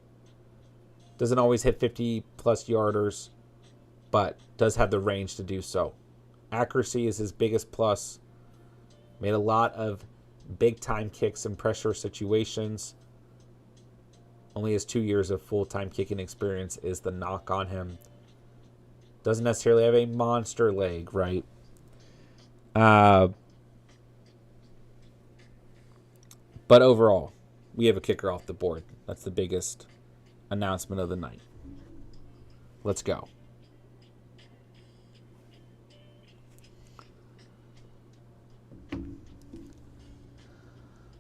Doesn't always hit 50-plus yarders, but does have the range to do so. Accuracy is his biggest plus. Made a lot of big-time kicks in pressure situations. Only has 2 years of full-time kicking experience is the knock on him. Doesn't necessarily have a monster leg, right? But overall, we have a kicker off the board. That's the biggest announcement of the night. Let's go.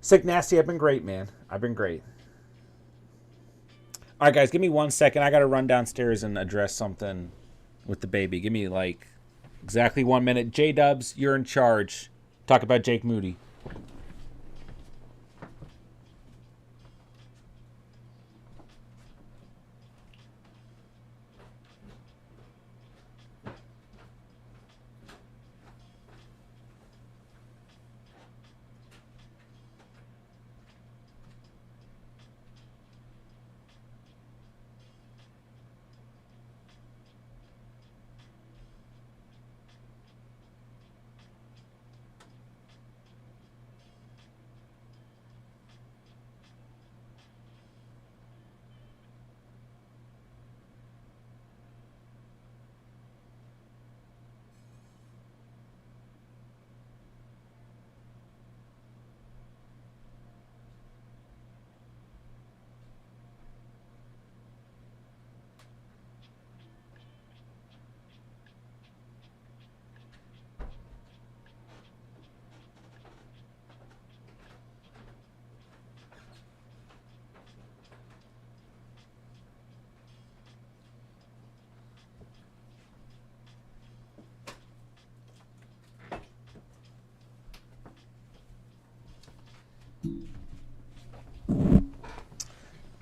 Sick Nasty, I've been great, man. I've been great. All right, guys, give me 1 second. I got to run downstairs and address something with the baby. Give me, exactly 1 minute. J-Dubs, you're in charge. Talk about Jake Moody.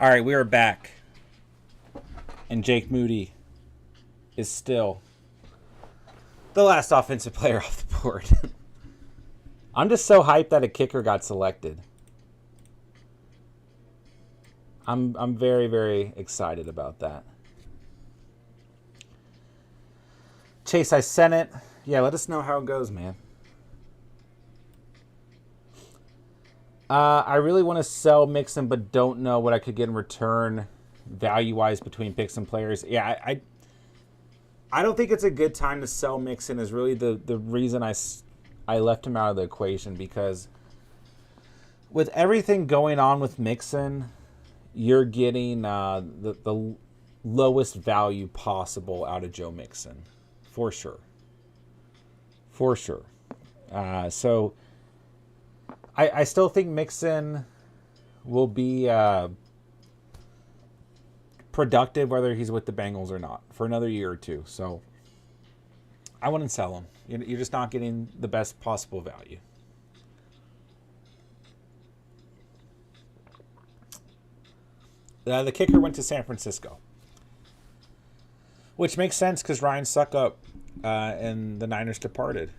All right, we are back. And Jake Moody is still the last offensive player off the board. I'm just so hyped that a kicker got selected. I'm very, very excited about that. Chase, I sent it. Yeah, let us know how it goes, man. I really want to sell Mixon, but don't know what I could get in return value-wise between picks and players. Yeah, I don't think it's a good time to sell Mixon is really the reason I left him out of the equation, because with everything going on with Mixon, you're getting the lowest value possible out of Joe Mixon. For sure. For sure. So I still think Mixon will be productive whether he's with the Bengals or not for another year or two. So I wouldn't sell him. You're just not getting the best possible value. The kicker went to San Francisco, which makes sense because Ryan Suckup and the Niners departed,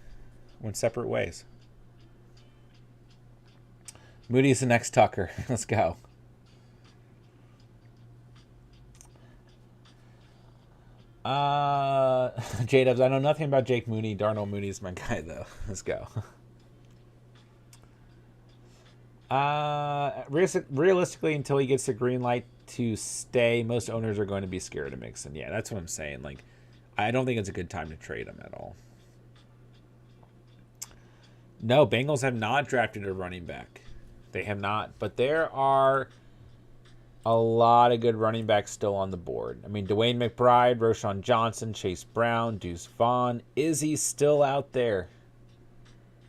went separate ways. Moody's the next Tucker. Let's go. J-Dubs, I know nothing about Jake Moody. Darnell Mooney's my guy, though. Let's go. Realistically, until he gets the green light to stay, most owners are going to be scared of Mixon. Yeah, that's what I'm saying. Like, I don't think it's a good time to trade him at all. No, Bengals have not drafted a running back. They have not. But there are a lot of good running backs still on the board. I mean, Dwayne McBride, Roschon Johnson, Chase Brown, Deuce Vaughn. Izzy still out there.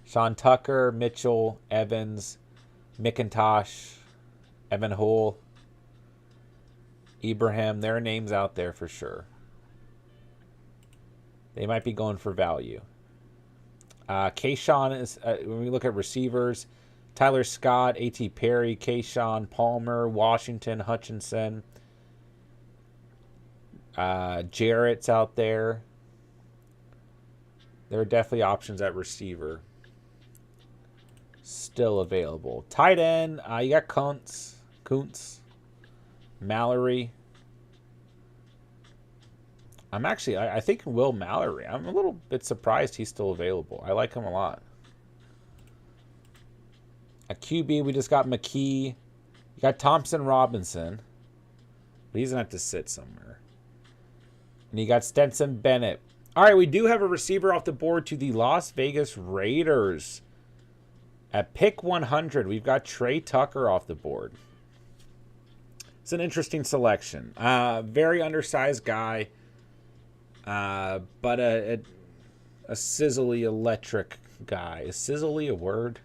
Sean Tucker, Mitchell, Evans, McIntosh, Evan Hull, Ibrahim. There are names out there for sure. They might be going for value. Kayshawn is, when we look at receivers, Tyler Scott, A.T. Perry, Kayshawn, Palmer, Washington, Hutchinson. Jarrett's out there. There are definitely options at receiver still available. Tight end, you got Kuntz, Mallory. I think Will Mallory. I'm a little bit surprised he's still available. I like him a lot. A QB, we just got McKee. You got Thompson Robinson. But he's going to have to sit somewhere. And you got Stetson Bennett. All right, we do have a receiver off the board to the Las Vegas Raiders. At pick 100, we've got Trey Tucker off the board. It's an interesting selection. Very undersized guy. But a sizzly electric guy. Is sizzly a word?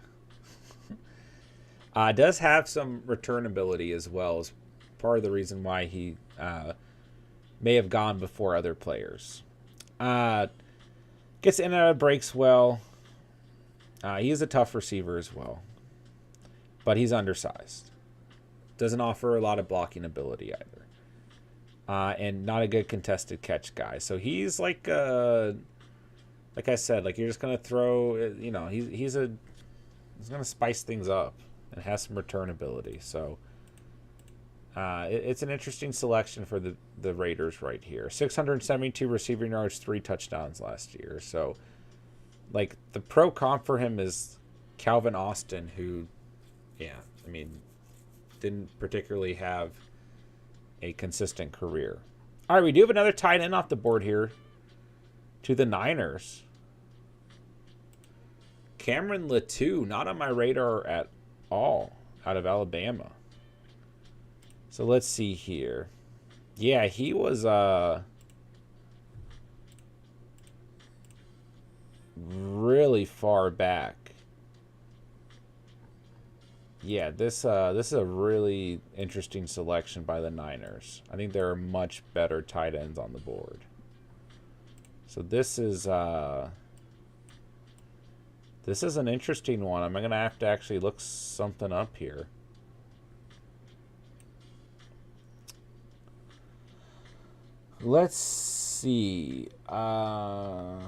Does have some return ability as well, as part of the reason why he may have gone before other players. Gets in and out of breaks well. He is a tough receiver as well. But he's undersized. Doesn't offer a lot of blocking ability either. And not a good contested catch guy. So he's like I said, like you're just going to throw, he's going to spice things up and has some return ability. So it's an interesting selection for the Raiders right here. 672 receiving yards, 3 touchdowns last year. So like the pro comp for him is Calvin Austin, who, didn't particularly have a consistent career. All right, we do have another tight end off the board here to the Niners. Cameron Latou, not on my radar at all, out of Alabama. So let's see here. Yeah, he was really far back. Yeah, this is a really interesting selection by the Niners. I think there are much better tight ends on the board. So this is an interesting one. I'm going to have to actually look something up here. Let's see. I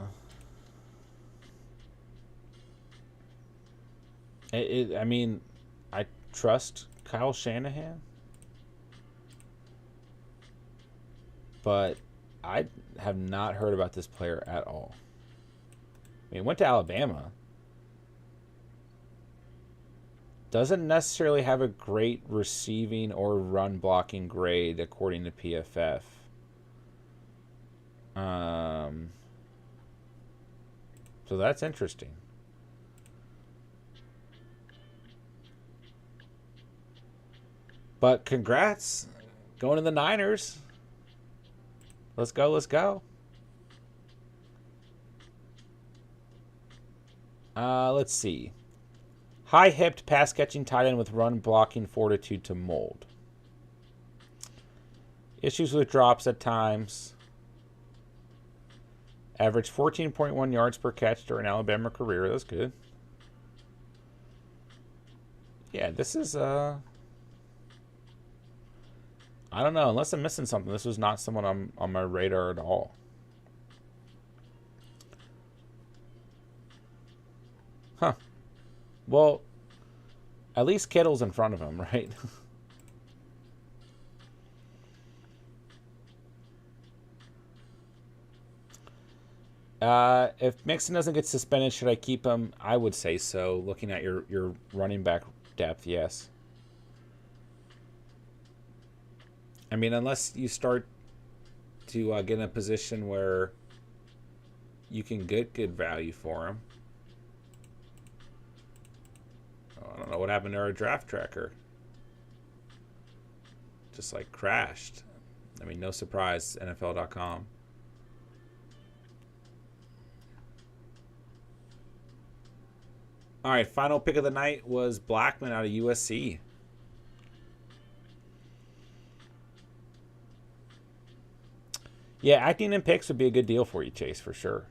mean, I trust Kyle Shanahan, but I have not heard about this player at all. I mean, went to Alabama. Doesn't necessarily have a great receiving or run blocking grade according to PFF. So that's interesting. But congrats. Going to the Niners. Let's go, let's go. Let's see. High-hipped pass-catching tight end with run-blocking fortitude to mold. Issues with drops at times. Averaged 14.1 yards per catch during Alabama career. That's good. Yeah, this is... I don't know. Unless I'm missing something. This was not someone on my radar at all. Huh. Well, at least Kittle's in front of him, right? If Mixon doesn't get suspended, should I keep him? I would say so. Looking at your running back depth, yes. I mean, unless you start to get in a position where you can get good value for him. Oh, I don't know what happened to our draft tracker. Just like crashed. I mean, no surprise, NFL.com. All right, final pick of the night was Blackman out of USC. Yeah, acting in picks would be a good deal for you, Chase, for sure.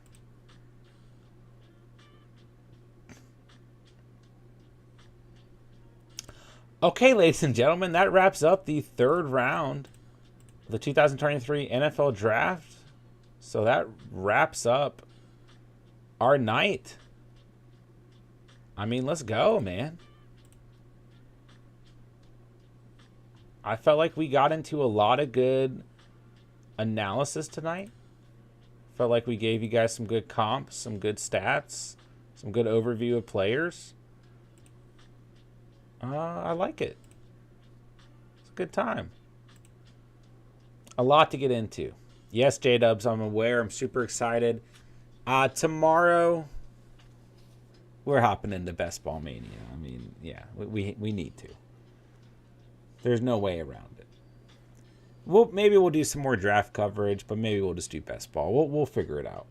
Okay, ladies and gentlemen, that wraps up the third round of the 2023 NFL Draft. So that wraps up our night. I mean, let's go, man. I felt like we got into a lot of good analysis tonight. Felt like we gave you guys some good comps, some good stats, some good overview of players. I like it. It's a good time. A lot to get into. Yes, J-Dubs, I'm aware. I'm super excited. Tomorrow, we're hopping into Best Ball Mania. I mean, yeah, we need to. There's no way around it. Maybe we'll do some more draft coverage, but maybe we'll just do Best Ball. We'll figure it out.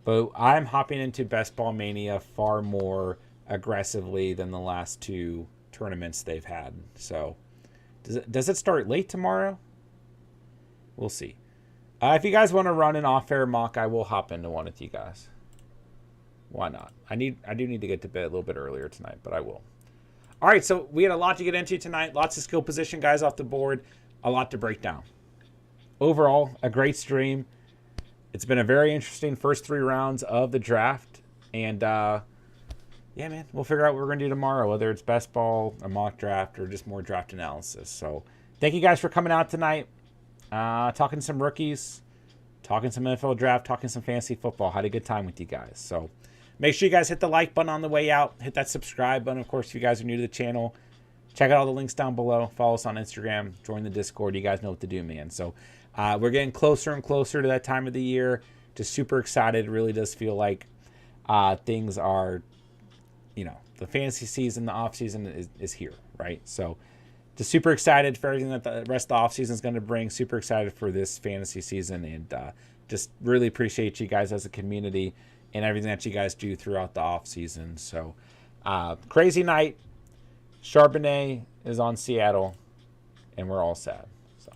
But I'm hopping into Best Ball Mania far more aggressively than the last two tournaments they've had. So, does it start late tomorrow? We'll see. If you guys want to run an off-air mock, I will hop into one with you guys. Why not? I do need to get to bed a little bit earlier tonight, but I will. All right, so we had a lot to get into tonight. Lots of skill position guys off the board. A lot to break down. Overall, a great stream. It's been a very interesting first 3 rounds of the draft. And, yeah, man, we'll figure out what we're going to do tomorrow, whether it's best ball, a mock draft, or just more draft analysis. So thank you guys for coming out tonight, talking some rookies, talking some NFL draft, talking some fantasy football. Had a good time with you guys. So make sure you guys hit the like button on the way out. Hit that subscribe button. Of course, if you guys are new to the channel, check out all the links down below. Follow us on Instagram. Join the Discord. You guys know what to do, man. So we're getting closer and closer to that time of the year. Just super excited. It really does feel like things are, the fantasy season, the off season is here, right? So just super excited for everything that the rest of the off season is going to bring. Super excited for this fantasy season, and just really appreciate you guys as a community and everything that you guys do throughout the off season. So crazy night. Charbonnet is on Seattle, and we're all sad. So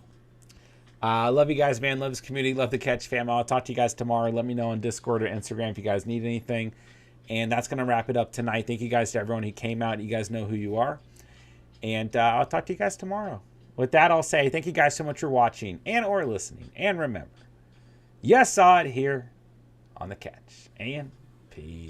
love you guys, man. Love this community. Love the Catch fam. I'll talk to you guys tomorrow. Let me know on Discord or Instagram if you guys need anything. And that's going to wrap it up tonight. Thank you guys to everyone who came out. You guys know who you are. And I'll talk to you guys tomorrow. With that, I'll say thank you guys so much for watching and or listening. And remember, you saw it here on The Catch. And peace.